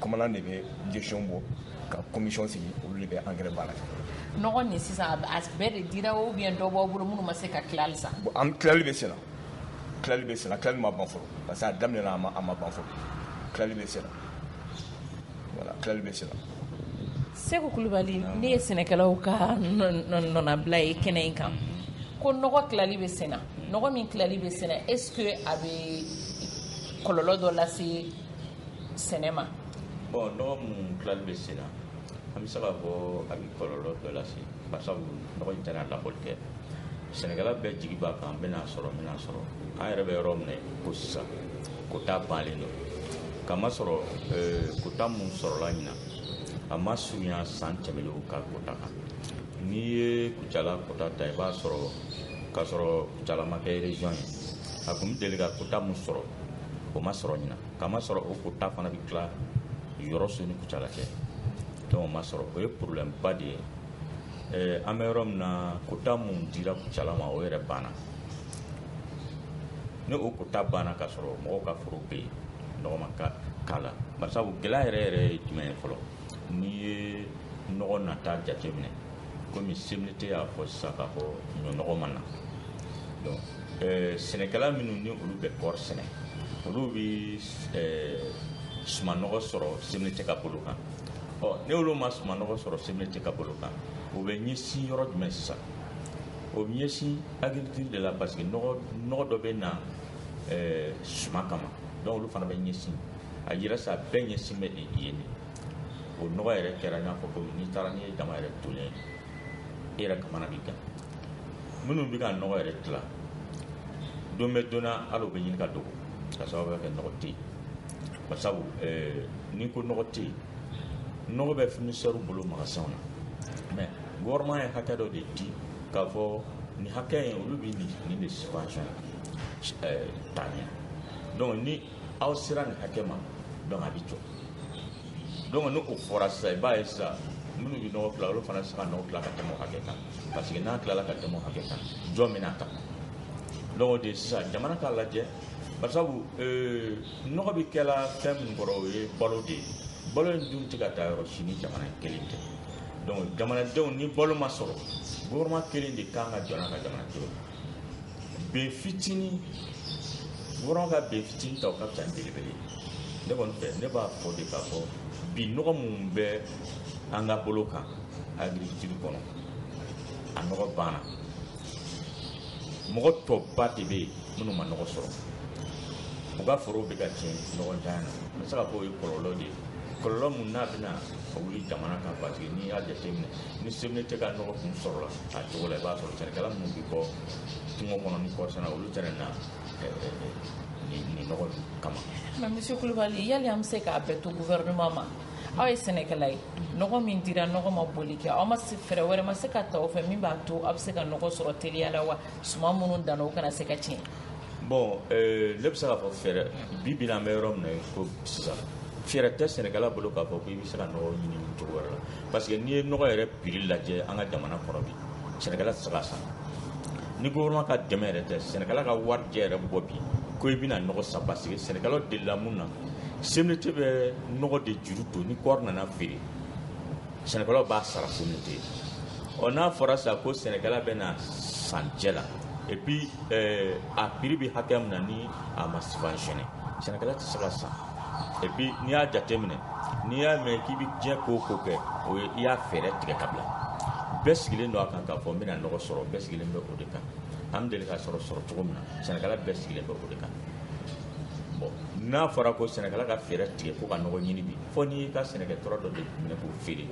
commandant de bɛ gestion bɔ ka commission sigi olu de bɛ engrais baara kɛ. nɔgɔ nin sisan a bɛɛ de dira ou bien dɔ b'aw bolo minnu ma se ka tilali sa. bon an tilali bɛ sen na tilali ma ban fɔlɔ parce que a daminɛna a ma ban fɔlɔ tilali bɛ sen na voilà tilali bɛ sen na. Seku Kulubali ne ye sɛnɛkɛlaw ka nɔnabila ye kɛnɛ in kan ko nɔgɔ tilali bɛ sen na nɔgɔ min tilali bɛ sen na est ce que a bɛ kɔlɔlɔ dɔ lase sɛnɛ ma. bon nɔgɔ mun tilali bɛ sen na an bɛ se k'a fɔ a bɛ kɔlɔlɔ dɔ lase basabu nɔgɔ in tɛna labɔli kɛ sɛnɛkɛla bɛɛ jigi b'a kan n bɛna sɔrɔ an yɛrɛ bɛ yɔrɔ min na ko sisan kota bannen don kamasɔrɔ kota mun sɔrɔla ɲinan a ma surunya san tɛmɛlenw ka kota kan n'i ye Kucala kota ta i b'a sɔrɔ k'a sɔrɔ Kucala ma kɛ région ye a tun bɛ deli ka kota mun sɔrɔ o ma sɔrɔ ɲinan kamasɔrɔ o kota fana bɛ tila yɔrɔ so ni Kucala cɛ donc o ma sɔrɔ o ye problème ba de ye an bɛ yɔrɔ min na kota mun dira Kucala ma o yɛrɛ banna ni o kota banna k'a sɔrɔ mɔgɔw ka foro bɛ yen nɔgɔ ma k'a la barisabu gɛlɛya yɛrɛ ye jumɛn ye fɔlɔ n'i ye nɔgɔ nata jateminɛ komi CMDT y'a fɔ sisan k'a fɔ ɲɔnɔgɔ ma na donc sɛnɛkɛla minnu ni olu bɛ kɔɔri sɛnɛ olu bɛ sumanɔgɔ sɔrɔ CMDT ka bolo kan ni olu ma sumanɔgɔ sɔrɔ CMDT ka bolo kan o bɛ ɲɛsin yɔrɔ jumɛn sisan o bɛ ɲɛsin agriculture de la parce que nɔgɔ dɔ bɛ na suman kama donc olu fana bɛ ɲɛsin a yira sa bɛɛ ɲɛsin bɛ yen de o nɔgɔ yɛrɛ kɛra n'a fɔ komi n'i taara n'i ye dama yɛrɛ tolen e yɛrɛ kamana b'i kan minnu bɛ ka nɔgɔ yɛrɛ tila don bɛ don na hali o bɛ ɲini ka dogo ka sababu kɛ nɔgɔ tɛ yen basabu n'i ko nɔgɔ tɛ yen nɔgɔ bɛ fournisseur bolo magasinw na mais gouvernement ye hakɛ dɔ de di k'a fɔ nin hakɛ in olu bɛ nin de subvention ta ɲɛ donc ni aw sera nin hakɛ ma donc a bɛ jɔ donc ni o fɔra sisan i b'a ye sisan minnu bɛ nɔgɔ tila olu fana tɛ se ka nɔgɔ tila ka tɛmɛ o hakɛ kan parce que n'a tilala ka tɛmɛ o hakɛ kan jɔn bɛ n'a ta donc o de sisan jamana k'a lajɛ barisabu nɔgɔ bɛ kɛla fɛn min kɔrɔ o ye balo de ye balo in dun tɛ ka taa yɔrɔ si ni jamana kelen tɛ donc jamanadenw ni balo ma sɔrɔ gouvernement kelen de kan ka jɔ n'a ka jamanadenw bɛn fitinin gouvernement ka bɛn fitinin ta o ka fisa ni belebele ne kɔni fɛ ne b'a fɔ de k'a fɔ bi nɔgɔ mun bɛ an ka bolo kan agriculture kɔnɔ a nɔgɔ banna mɔgɔ tɔba de bɛ yen minnu ma nɔgɔ sɔrɔ u ka forow bɛ ka tiɲɛ nɔgɔ ntanya na n bɛ se k'a fɔ o ye kɔlɔlɔ de ye kɔlɔlɔ mun n'a bɛna wuli jamana kan parce que n'i y'a jateminɛ ni CMDT ka nɔgɔ kun sɔrɔla a cogo la i b'a sɔrɔ sɛnɛkɛla minnu bɛ bɔ kungo kɔnɔ ni kɔɔri sɛnɛ olu tɛna na nin nɔgɔ kama. mais monsieur Kulubali yali an bɛ se k'a bɛɛ to gouvernement ma aw ye sɛnɛkɛla ye nɔgɔ min dira nɔgɔ ma boli kɛ aw ma se fɛɛrɛ wɛrɛ ma se ka ta o fɛ min b'a to aw bɛ se ka nɔgɔ sɔrɔ teliya la wa suman minnu danna o kana se ka tiɲɛ. bon ne bɛ se k'a fɔ fɛɛrɛ bi bi in an bɛ yɔrɔ min na ko sisan fɛɛrɛ tɛ sɛnɛkɛla bolo k'a fɔ ko i bɛ se ka nɔgɔ ɲini cogo wɛrɛ la parce que n'i ye nɔgɔ yɛrɛ prix lajɛ an ka jamana kɔnɔ bi sɛnɛkɛla tɛ se k'a san ni gouvernement ka dɛmɛ yɛrɛ tɛ sɛnɛkɛla ka warijɛ yɛrɛ bɔ bi ko i bɛna nɔgɔ san parce que sɛnɛkɛlaw delila mun na CMDT bɛ nɔgɔ de juru don ni kɔɔri nana feere sɛnɛkɛlaw b'a sara CMDT On a fɔra sa ko Sénégal bɛ na san cɛ la et puis a prix bi hakɛ min na ni a ma subventionné Sénégal tɛ se ka san et puis n'i y'a jateminɛ n'i y'a mɛn k'i bɛ diɲɛ ko o ko kɛ o ye i y'a fɛɛrɛ tigɛ ka bila bɛɛ sigilen don a kan k'a fɔ n bɛna nɔgɔ sɔrɔ bɛɛ sigilen bɛ o de kan an deli ka sɔrɔ cogo min na Sénégal bɛɛ sigilen bɛ o de kan bon n'a fɔra ko Sénégal ka fɛɛrɛ tigɛ ko ka nɔgɔ ɲini bi fo n'i ka sɛnɛkɛtɔrɔ dɔ de minɛ k'o feere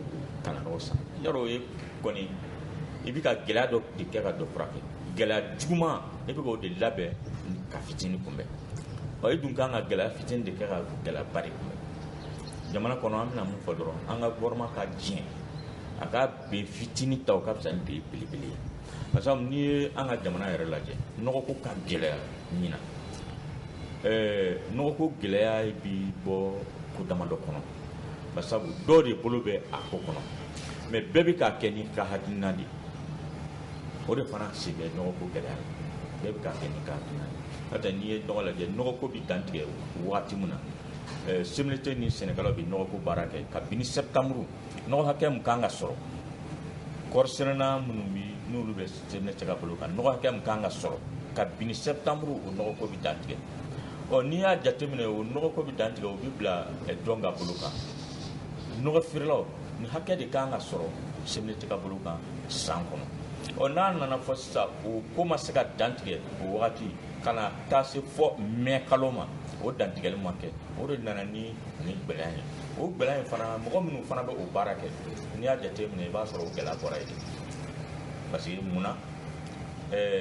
ka na nɔgɔ san yarɔ o ye kɔni i bɛ ka gɛlɛya dɔ de kɛ ka dɔ furakɛ gɛlɛya juguman i bɛ k'o de labɛn ka fitinin kunbɛn i dun kan ka gɛlɛya fitinin de kɛ ka gɛlɛya ba de kunbɛn jamana kɔnɔ an bɛna mun fɔ dɔrɔn an ka gouvernement ka diɲɛ a ka ben fitinin ta o ka fisa ni ben belebele ye parce que n'i ye an ka jamana yɛrɛ lajɛ nɔgɔko ka gɛlɛya ɲina nɔgɔko gɛlɛya bi bɔ ko damadɔ kɔnɔ basabu dɔw de bolo bɛ a ko kɔnɔ mais bɛɛ bɛ k'a kɛ ni ka hakilina de o de fana se bɛ nɔgɔko gɛlɛya bɛɛ bɛ k'a kɛ ni ka hakilina de n'o tɛ n'i ye nɔgɔ lajɛ nɔgɔko bɛ dantigɛ wagati min na CMDT ni Sénégal bɛ nɔgɔko baara kɛ kabini septembre nɔgɔ hakɛ min kan ka sɔrɔ kɔɔri sɛnɛna minnu bɛ n'olu bɛ CMDT ka bolo kan nɔgɔ hakɛ min kan ka sɔrɔ kabini septembre o nɔgɔko bɛ dantigɛ n'i y'a jateminɛ o nɔgɔko bɛ dantigɛ o bɛ bila jɔn ka bolo kan nɔgɔ feerelaw ni hakɛ de kan ka sɔrɔ CMDT ka bolo kan san kɔnɔ n'a nana fɔ sisan o ko ma se ka dantigɛ o wagati ka na taa se fɔ mai kalo ma o dantigɛli ma kɛ o de nana ni gɛlɛya ye o gɛlɛya in fana mɔgɔ minnu fana bɛ o baara kɛ n'i y'a jateminɛ i b'a sɔrɔ o gɛlɛya bɔra yen parce que munna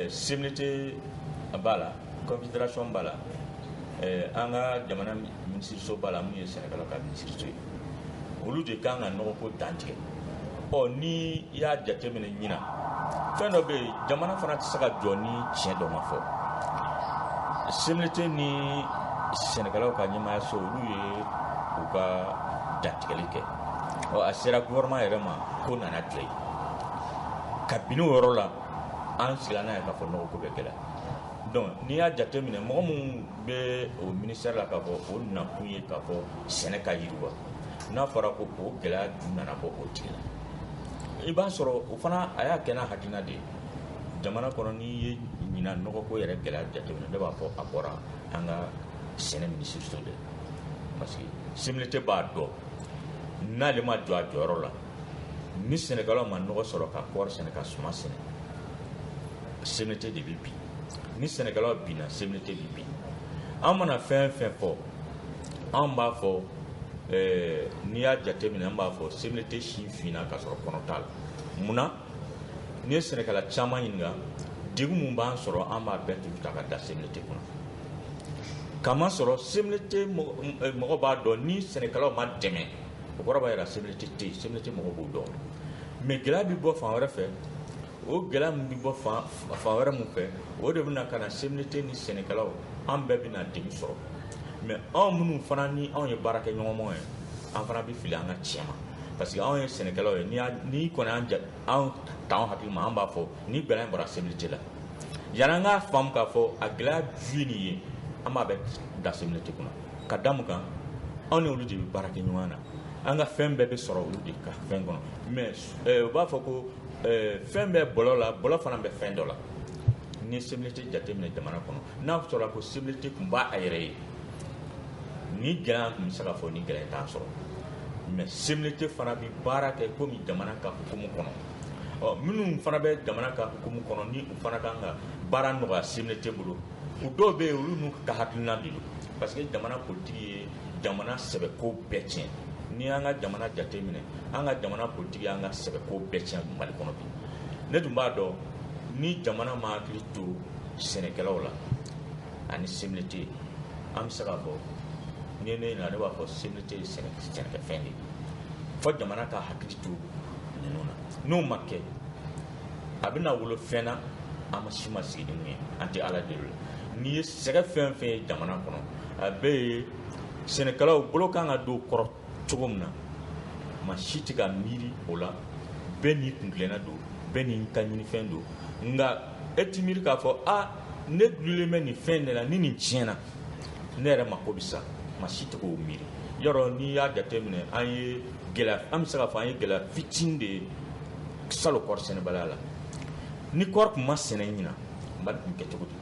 CMDT b'a la confédération b'a la an ka jamana minisiriso b'a la mun ye Sénégal ka minisiriso ye olu de kan ka nɔgɔko dantigɛ ni i y'a jateminɛ ɲina fɛn dɔ bɛ yen jamana fana tɛ se ka jɔ ni tiɲɛ dɔ ma fɔ CMDT ni Sénégalais ka ɲɛmaayaso olu ye u ka dantigɛli kɛ a sera gouvernement yɛrɛ ma ko nana dilan kabini o yɔrɔ la an sigila n'a ye k'a fɔ nɔgɔko bɛ gɛlɛya donc n'i y'a jateminɛ mɔgɔ minnu bɛ o ministère la k'a fɔ o nakun ye k'a fɔ sɛnɛ ka yiriwa n'a fɔra ko o gɛlɛya nana bɔ o tigi la i b'a sɔrɔ o fana a y'a kɛ n'a hakilina de ye jamana kɔnɔ n'i ye ɲina nɔgɔko yɛrɛ gɛlɛya jateminɛ ne b'a fɔ a bɔra an ka sɛnɛ minisiriso de parce que CMDT b'a dɔn n'ale ma jɔ a jɔyɔrɔ la ni Sénégalais ma nɔgɔ sɔrɔ ka kɔɔri sɛnɛ ka suma sɛnɛ CMDT de bɛ bin ni Sénégalais binna CMDT bɛ bin an mana fɛn fɛn fɔ an b'a fɔ n'i y'a jateminɛ an b'a fɔ CMDT si finna ka sɔrɔ kɔnɔ t'a la munna n'i ye Sénégalais caman ɲininka degun mun b'an sɔrɔ an b'a bɛɛ tugu ta ka da CMDT kunna kama sɔrɔ CMDT mɔgɔ b'a dɔn ni Sénégalais ma dɛmɛ o kɔrɔ b'a jira CMDT tɛ yen CMDT mɔgɔ b'o dɔn mais gɛlɛya bɛ bɔ fan wɛrɛ fɛ o gɛlɛya min bɛ bɔ fan wɛrɛ mun fɛ o de bɛna ka na CMDT ni Sénégalais an bɛɛ bɛna degun sɔrɔ mais anw minnu fana ni anw ye baara kɛ ɲɔgɔnmaw ye an fana bɛ fili an ka tiɲɛ ma parce que anw ye Sénégalais ye n'i kɔni anw t'anw hakili ma an b'a fɔ ni gɛlɛya in bɔra CMDT la yanni an k'a faamu k'a fɔ a gɛlɛya ju ye nin ye an b'a bɛɛ da CMDT kunna ka da mun kan anw ni olu de bɛ baara kɛ ɲɔgɔn na an ka fɛn bɛɛ bɛ sɔrɔ olu de ka fɛn kɔnɔ mais u b'a fɔ ko fɛn bɛ bɔlɔ la bɔlɔ fana bɛ fɛn dɔ la ni CMDT jateminɛ jamana kɔnɔ n'a sɔrɔ ko CMDT tun b'a a yɛrɛ ye ni gɛlɛya tun bɛ se ka fɔ ni gɛlɛya t'a sɔrɔ mais CMDT fana bɛ baara kɛ komi jamana ka hukumu kɔnɔ minnu fana bɛ jamana ka hukumu kɔnɔ ni u fana kan ka baara nɔgɔya CMDT bolo u dɔw bɛ yen olu n'u ka hakilina de don parce que jamana politiki ye jamana sɛbɛko bɛɛ tiɲɛ ni an ka jamana jateminɛ an ka jamana politiki y'an ka sɛbɛko bɛɛ tiɲɛ Mali kɔnɔ bi ne tun b'a dɔn ni jamana ma hakili to sɛnɛkɛlaw la ani CMDT an bɛ se ka fɔ ni ne ɲininka ne b'a fɔ CMDT ye sɛnɛkɛfɛn de ye fɔ jamana ka hakili to ninnu na n'o ma kɛ a bɛna wolo fɛn na an ma si ma sigi ni mun ye an tɛ Ala deli la n'i ye sɛgɛ fɛn fɛn ye jamana kɔnɔ a bɛɛ ye sɛnɛkɛlaw bolo kan ka don kɔrɔ cogo min na ma si tɛ ka miiri o la bɛɛ n'i kuntilena don bɛɛ n'i ta ɲinifɛn don nka e ti miiri k'a fɔ ne dulolen bɛ nin fɛn de la ni nin tiɲɛna ne yɛrɛ mako bɛ sa ma si tɛ k'o miiri yɔrɔ n'i y'a jateminɛ an bɛ se k'a fɔ an ye gɛlɛya fitinin de salo kɔɔri sɛnɛbaliya la ni kɔɔri tun ma sɛnɛ ɲina Mali tun kɛ cogo di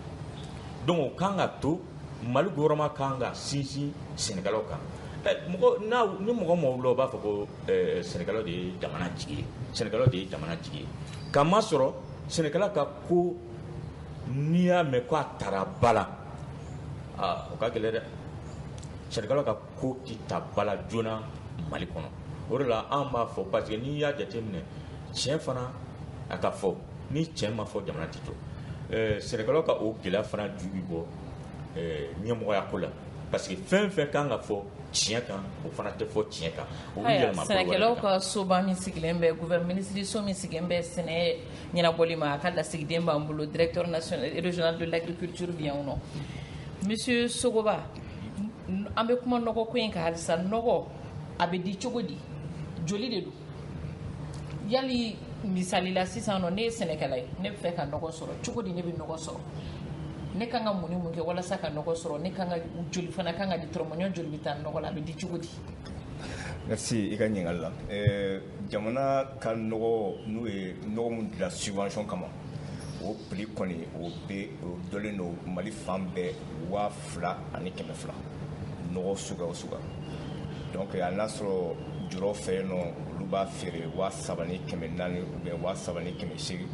donc o kan ka to Mali gouvernement kan ka sinsin sɛnɛkɛlaw kan ni mɔgɔ mɔgɔ wula o b'a fɔ ko sɛnɛkɛlaw de ye jamana jigi ye sɛnɛkɛlaw de ye jamana jigi ye ka masɔrɔ sɛnɛkɛla ka ko n'i y'a mɛn ko a taara ba la o ka gɛlɛn dɛ sɛnɛkɛlaw ka ko tɛ ta ba la joona Mali kɔnɔ o de la an b'a fɔ parce que n'i y'a jateminɛ tiɲɛ fana a ka fɔ ni tiɲɛ ma fɔ jamana tɛ jɔ sɛnɛkɛlaw ka o gɛlɛya fana ju bɛ bɔ ɲɛmɔgɔya ko la parce que fɛn fɛn kan ka fɔ tiɲɛ kan o fana tɛ fɔ tiɲɛ kan sɛnɛkɛlaw ka soba min sigilen bɛ minisiriso min sigilen bɛ sɛnɛ ɲɛnabɔli ma a ka lasigiden b'an bolo directeur national régional de l'agriculture bi yan nɔ monsieur Sogoba an bɛ kuma nɔgɔ ko in kan halisa nɔgɔ a bɛ di cogo di joli de don yali misali la sisan nɔ ne ye sɛnɛkɛla ye ne bɛ fɛ ka nɔgɔ sɔrɔ cogo di ne bɛ nɔgɔ sɔrɔ ne kan ka mun ni mun kɛ walasa ka nɔgɔ sɔrɔ ne kan ka joli fana kan ka di tɔrɔmɔɲɔ joli bɛ taa nɔgɔ la a bɛ di cogo di merci i ka ɲininkali la jamana ka nɔgɔ n'o ye nɔgɔ min dila subvention kama o prix kɔni o dɔlen don Mali fan bɛɛ 2,200 nɔgɔ suguya o suguya donc hali n'a sɔrɔ jɔrɔ fɛ yen nɔ olu b'a feere 3,400 ou bien 3,800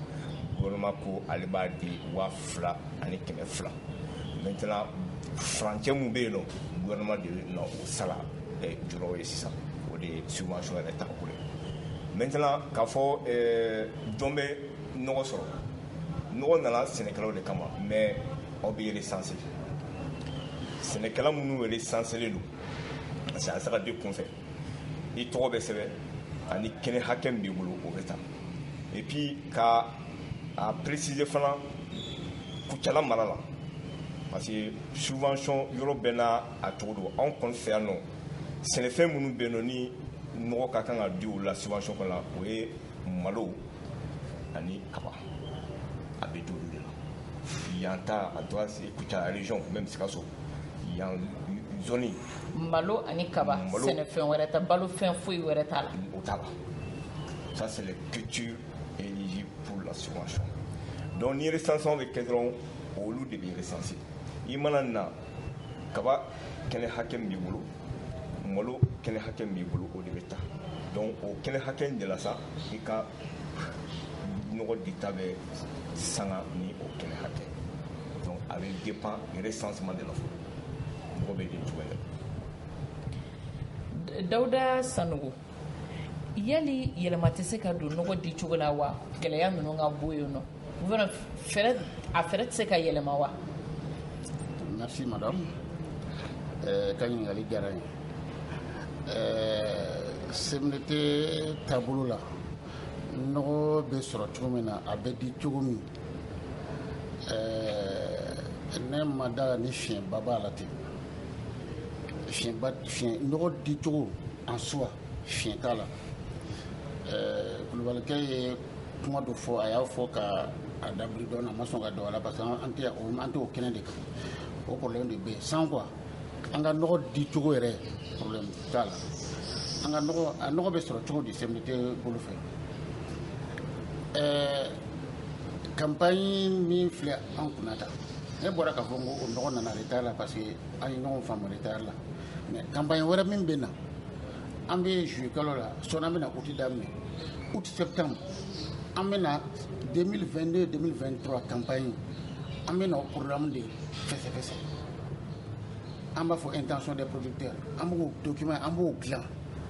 gouvernement ko ale b'a di 2,200 maintenant furancɛ mun bɛ yen nɔ gouvernement de na o sara jɔrɔ ye sisan o de ye subvention yɛrɛ ta ko ye maintenant k'a fɔ jɔn bɛ nɔgɔ sɔrɔ nɔgɔ nana sɛnɛkɛlaw de kama mais aw bɛ recensé sɛnɛkɛla minnu recensé don parce que a se ka di kun fɛ i tɔgɔ bɛ sɛbɛn ani kɛnɛ hakɛ min b'i bolo o bɛ taa et puis ka a préciser fana Kucala mara la parce que subvention yɔrɔ bɛɛ n'a a cogo don anw kɔni fɛ yan nɔ sɛnɛfɛn minnu bɛ yen nɔ ni nɔgɔ ka kan ka di o la subvention kɔnɔ la o ye malo ani kaba a bɛ di olu de la yan ta a doit se Kucala région même Sikaso yan zone malo ani kaba sɛnɛfɛn wɛrɛ ta balo fɛn foyi wɛrɛ t'a la o t'a la ça c'est les cultures éligibles pour la subvention donc ni recensement bɛ kɛ dɔrɔn olu de bɛ recenser i mana na kaba kɛnɛ hakɛ min b'i bolo malo kɛnɛ hakɛ min b'i bolo o de bɛ taa donc o kɛnɛ hakɛ in de la sa i ka nɔgɔ dita bɛ sanga ni o kɛnɛ hakɛ donc a bɛ dépend recensement de la fɔlɔ nɔgɔ bɛ di cogo yɛrɛ. Dawuda Sanogo yali yɛlɛma tɛ se ka don nɔgɔ di cogo la wa gɛlɛya ninnu ka bɔ yen nɔ a fɛrɛ tɛ se ka yɛlɛma wa. Merci madame ka ɲininkali diyara n ye CMDT taabolo la nɔgɔ bɛ sɔrɔ cogo min na a bɛ di cogo min ne ma da la ni fiɲɛba b'a la ten fiɲɛ nɔgɔ di cogo en soi fiɲɛ t'a la Kulubalikɛ ye kuma dɔ fɔ a y'a fɔ ka a dabiri dɔɔnin a ma sɔn ka don a la parce que an tɛ o kɛnɛ de kan o problème de bɛ yen sans quoi an ka nɔgɔ di cogo yɛrɛ problème t'a la an ka nɔgɔ bɛ sɔrɔ cogo di CMDT bolo fɛ campagne min filɛ an kunna ta ne bɔra k'a fɔ ko o nɔgɔ nana retard la parce que an ye ɲɔgɔn faamu retard la mais campagne wɛrɛ min bɛ na an bɛ juillet kalo la sɔɔni an bɛ na août daminɛ août septembre an bɛ na 2022-2023 campagne an bɛ na o programme de fɛsɛfɛsɛ an b'a fɔ intention des producteurs an b'o document an b'o dilan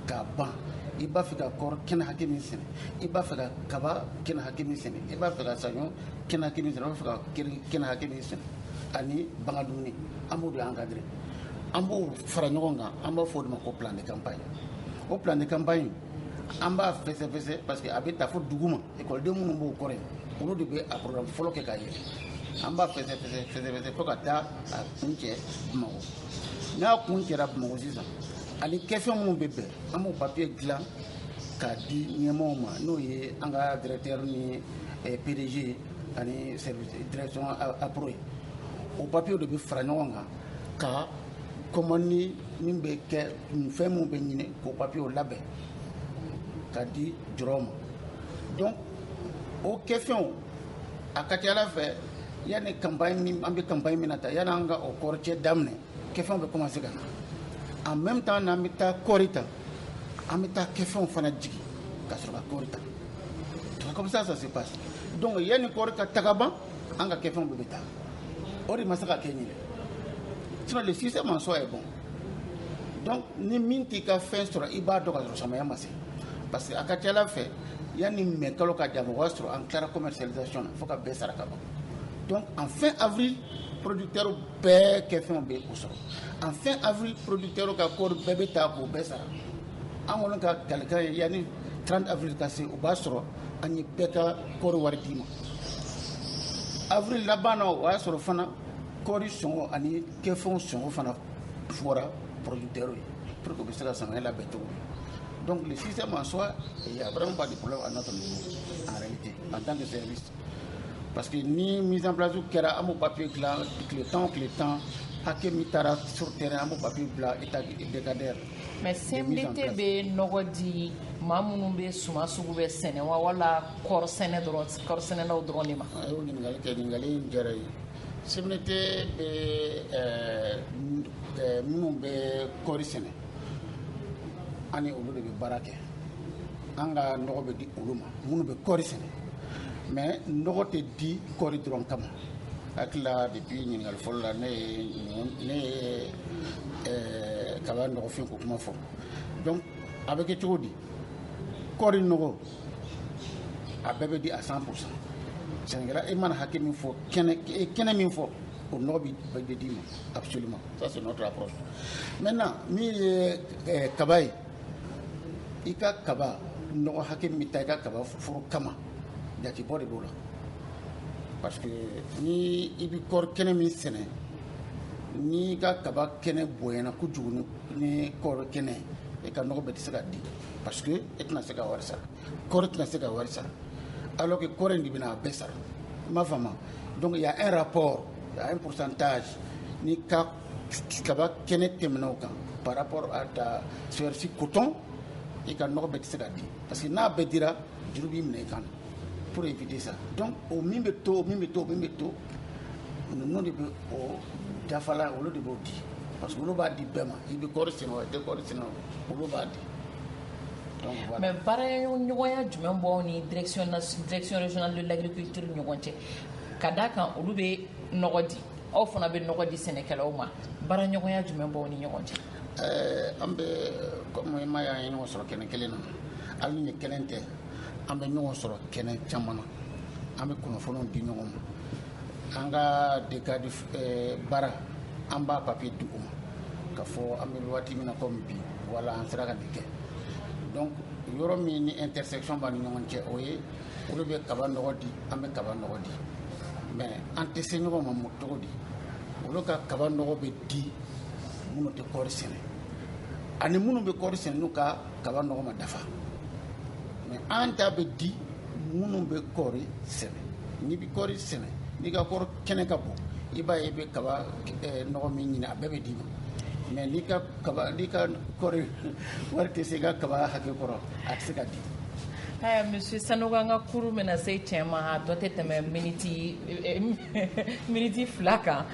k'a ban i b'a fɛ ka kɔɔri kɛnɛ hakɛ min sɛnɛ i b'a fɛ ka kaba kɛnɛ hakɛ min sɛnɛ i b'a fɛ ka saɲɔ kɛnɛ hakɛ min sɛnɛ i b'a fɛ ka kɛnɛ hakɛ min sɛnɛ ani bagan dumuni an b'o de encadrer an b'o fara ɲɔgɔn kan an b'a fɔ o de ma ko plan de campagne o plan de campagne an b'a fɛsɛfɛsɛ parce que a bɛ taa fo dugu ma école minnu b'o kɔrɔ yen olu de bɛ a programme fɔlɔ kɛ k'a yɛlɛ an b'a fɛsɛfɛsɛ fo ka taa a kun cɛ Bamakɔ n'a kun cɛra Bamakɔ sisan ani kɛfɛn minnu bɛ bɛn an b'o papier dilan k'a di ɲɛmɔgɔw ma n'o ye an ka directeur ni PDG ani service direction appro ye o papier de bɛ fara ɲɔgɔn kan ka commande min bɛ kɛ fɛn minnu bɛ ɲini k'o papier labɛn k'a di jɔrɔw ma donc o kɛfɛnw a ka ca Ala fɛ yanni campagne min an bɛ campagne min na ta yanni an ka o kɔɔri cɛ daminɛ kɛfɛnw bɛ commencer ka na en même temps n'an bɛ taa kɔɔri ta an bɛ taa kɛfɛnw fana jigin ka sɔrɔ ka kɔɔri ta comme ça se passe donc yanni kɔɔri ka taga ban an ka kɛfɛnw bɛɛ bɛ taa o de ma se ka kɛ ɲinɛ sinon le système en soi est bon donc ni min t'i ka fɛn sɔrɔ i b'a dɔn ka sɔrɔ samaya ma se parce que a ka ca Ala fɛ yanni mai kalo ka jan o b'a sɔrɔ an tilara commercialisation na fo ka bɛɛ sara ka ban donc en fin avril producteurs bɛɛ kɛfɛnw bɛ o sɔrɔ en fin avril producteurs ka kɔɔri bɛɛ bɛ taa k'o bɛɛ sara an kɔni ka kalikan ye yanni 30 avril ka se o b'a sɔrɔ an ye bɛɛ ka kɔɔri wari d'i ma avril laban na o y'a sɔrɔ fana kɔɔri sɔngɔ ani kɛfɛnw sɔngɔ fana fɔra producteurs ye pour que u bɛ se ka samaya labɛn cogo min donc le système en soi il y a vraiment pas de problème à notre niveau en réalité en tant que service parce que ni mise en place kɛra an b'o papier dilan tile temps hakɛ min taara sur terrain an b'o papier bila état décadaire. mais CMDT bɛ nɔgɔ di maa minnu bɛ suman sugu bɛ sɛnɛ wa wala kɔɔri sɛnɛ dɔrɔn de ma. a y'o ɲininkali kɛ ɲininkali in diyara ye CMDT bɛ minnu bɛ kɔɔri sɛnɛ an ni olu de bɛ baara kɛ an ka nɔgɔ bɛ di olu ma minnu bɛ kɔɔri sɛnɛ mais nɔgɔ tɛ di kɔɔri dɔrɔn kama hakili la depuis ɲininkali fɔlɔ la ne ye kaba nɔgɔfin ko kuma fɔ donc a bɛ kɛ cogo di kɔɔri nɔgɔ a bɛɛ bɛ di à 100% sɛnɛkɛla e mana hakɛ min fɔ kɛnɛ min fɔ o nɔgɔ bɛ d'i ma absolument ça c'est notre approche maintenant min ye kaba ye i ka kaba nɔgɔ hakɛ min ta i ka kaba foro kama jatebɔ de b'o la parce que ni i bɛ kɔɔri kɛnɛ min sɛnɛ ni i ka kaba kɛnɛ bonyana kojugu ni kɔɔri kɛnɛ i ka nɔgɔ bɛɛ tɛ se ka di parce que e tɛna se ka wari sara kɔɔri tɛna se ka wari sara alors que kɔɔri in de bɛna a bɛɛ sara i m'a faamu donc il y a un rapport il y a un pourcentage ni ka kaba kɛnɛ tɛmɛna o kan par rapport à ta superficie coton i ka nɔgɔ bɛɛ tɛ se ka di parce que n'a bɛɛ dira juru b'i minɛ i kan pour éviter ça donc o min bɛ to ninnu de bɛ o dafala olu de b'o di parce que olu b'a di bɛɛ ma i bɛ kɔɔri sɛnɛ o i tɛ kɔɔri sɛnɛ o olu b'a di donc voilà. mais baaraɲɔgɔnya jumɛn b'aw ni direction régionale de l'agriculture ni ɲɔgɔn cɛ ka d'a kan olu bɛ nɔgɔ di aw fana bɛ nɔgɔ di sɛnɛkɛlaw ma baaraɲɔgɔnya jumɛn b'aw ni ɲɔgɔn cɛ. an bɛ comme ma y'an ye ɲɔgɔn sɔrɔ kɛnɛ kelen na hali ni kɛnɛ tɛ an bɛ ɲɔgɔn sɔrɔ kɛnɛ caman na an bɛ kunnafoniw di ɲɔgɔn ma an ka decade baara an b'a papier di u ma ka fɔ an bɛ waati min na comme bi wala an sera ka nin kɛ donc yɔrɔ min ni intersection b'a ni ɲɔgɔn cɛ o ye olu bɛ kaba nɔgɔ di an bɛ kaba nɔgɔ di mais an tɛ se ɲɔgɔn ma cogo di olu ka kaba nɔgɔ bɛ di minnu tɛ kɔɔri sɛnɛ ani minnu bɛ kɔɔri sɛnɛ n'u ka kaba nɔgɔ ma dafa mais an ta bɛ di minnu bɛ kɔɔri sɛnɛ n'i bɛ kɔɔri sɛnɛ n'i ka kɔɔri kɛnɛ ka bon i b'a ye i bɛ kaba nɔgɔ min ɲini a bɛɛ bɛ d'i ma mais n'i ka kɔɔri wari tɛ se i ka kaba hakɛ kɔrɔ a tɛ se ka di. monsieur Sanogo an ka kuru bɛna se cɛ ma a tɔ tɛ tɛmɛ miniti 2 kan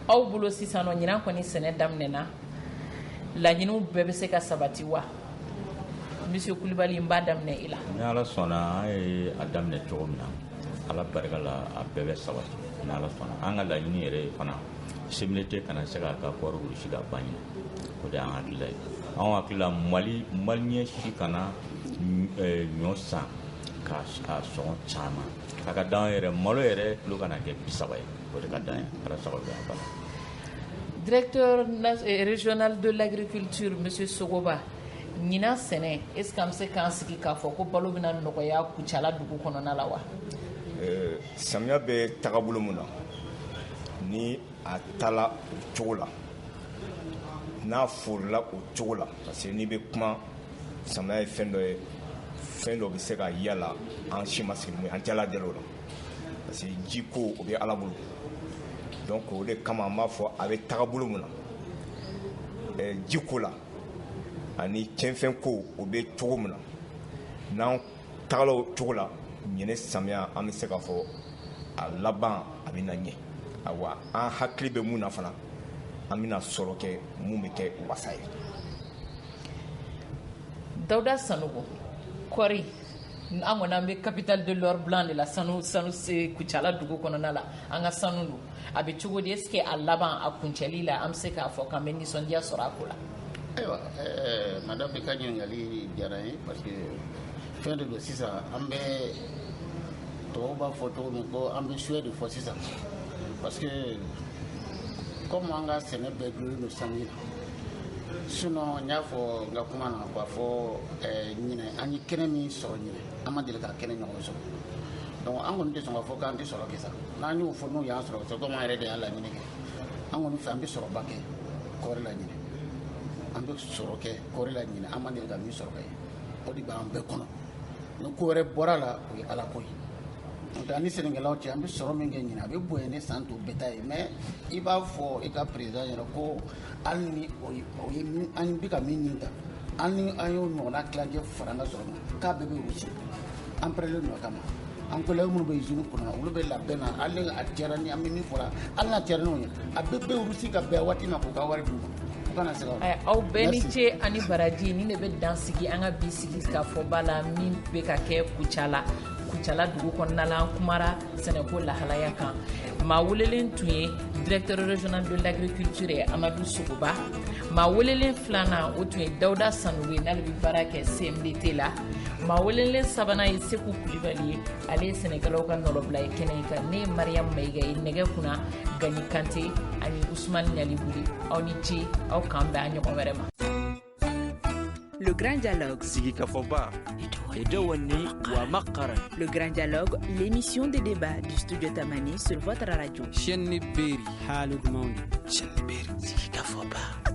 aw bolo sisan nɔ ɲinan kɔni sɛnɛ daminɛna laɲiniw bɛɛ bɛ se ka sabati wa monsieur Kulibali n b'a daminɛ i la. ni ala sɔnna an ye a daminɛ cogo min na ala barika la a bɛɛ bɛ sabati ni ala sɔnna an ka laɲini yɛrɛ fana CMDT kana se k'a ka kɔɔri wurusi ka ban ɲina o de y'an hakilila ye an hakili la maliyɛn si kana ɲɔ san k'a sɔngɔ caman a ka d'an yɛrɛ malo yɛrɛ kilo kana kɛ 30 ye o de ka d'an ye ala sago bɛ an bala. Directeur régional de l'agriculture monsieur Sogoba ɲinan sɛnɛ est ce que an bɛ se k'an sigi k'a fɔ ko balo bɛna nɔgɔya Kucala dugu kɔnɔna la wa. samiya bɛ tagabolo min na ni a taala o cogo la n'a forila o cogo la parce que n'i bɛ kuma samiya ye fɛn dɔ bɛ se ka yala an si ma sigi an tɛ ala deli o la parce que ji ko o bɛ ala bolo donc o de kama an b'a fɔ a bɛ tagabolo min na ji ko la ani cɛnfɛn ko o bɛ cogo min na n'an tagala o cogo la ɲɛnɛ samiya an bɛ se k'a fɔ a laban a bɛ na ɲɛ awa an hakili bɛ mun na fana an bɛna sɔrɔ kɛ mun bɛ kɛ wasa ye. Dawuda Sanogo kɔri an kɔni an bɛ capitale de l'or blanc de la sanu se Kucala dugu kɔnɔna la an ka sanu don a bɛ cogo di est-ce que a laban a kuncɛli la an bɛ se k'a fɔ k'an bɛ nisɔndiya sɔrɔ a ko la. Ayiwa madame bɛ ka ɲininkali diyara n ye parce que fɛn de don sisan an bɛ tɔw b'a fɔ cogo min ko an bɛ suya de fɔ sisan parce que comme an ka sɛnɛ bɛɛ gulolen don sanu na sinon n y'a fɔ n ka kuma na k'a fɔ ɲinɛ an ye kɛnɛ min sɔrɔ ɲinɛ an ma deli ka kɛnɛ ɲɔgɔn sɔrɔ donc an kɔni tɛ sɔn k'a fɔ k'an tɛ sɔrɔ kɛ sa n'an y'o fɔ n'o y'an sɔrɔ komi an yɛrɛ de y'a laɲini kɛ an kɔni fɛ an bɛ sɔrɔba kɛ kɔɔri la ɲinɛ an bɛ sɔrɔ kɛ kɔɔri la ɲinɛ an ma deli ka min sɔrɔ kɛ o de b'an bɛɛ kɔnɔ ni ko wɛrɛ bɔra la o ye ala ko ye donc an ni sɛnɛkɛlaw cɛ an bɛ sɔrɔ min kɛ ɲinɛ a bɛ bonya ni san tɔw bɛɛ ta ye mais i b'a fɔ i ka président ɲɛna ko hali ni o ye min an bɛ ka min ɲini ta hali ni an y'o ɲɔgɔnna tilancɛ fara an ka sɔrɔ kan k'a bɛɛ bɛ wusi an pɛrɛlen don a kama an collègue minnu bɛ usine kɔnɔ olu bɛ labɛn na hali a diyara ni an bɛ min fɔra hali n'a diyara n'o ye a bɛɛ bɛ wusi ka bɛn waati ma k'u ka wari d'u ma. Aw bɛɛ ni ce ani baraji ni ne bɛ dan sigi an ka bi sigi ka fɔ ba la min bɛ ka kɛ Kucala dugu kɔnɔna la an kumara sɛnɛko lahalaya kan maa welelen tun ye directeur régional de l'agriculture ye Amadu Sogoba maa welelen filanan o tun ye Dawuda Sanogo ye n'ale bɛ baara kɛ CMDT la maa welelen sabanan ye Seku Kulibali ye ale ye sɛnɛkɛlaw ka nɔrɔbila ye kɛnɛ in kan ne ye Mariam Mayiga ye nɛgɛ kunna Gani Kante ani Ousmane Ɲalibuli aw ni ce aw k'an bɛn a ɲɔgɔn wɛrɛ ma. Le Grand Dialogue. Sigikafoba. Edouani wa Makaran. Le Grand Dialogue, l'émission de débat du studio Tamani sur votre radio. Chaîne Beri. Halud Maundi. Chaîne Beri. Sigikafoba.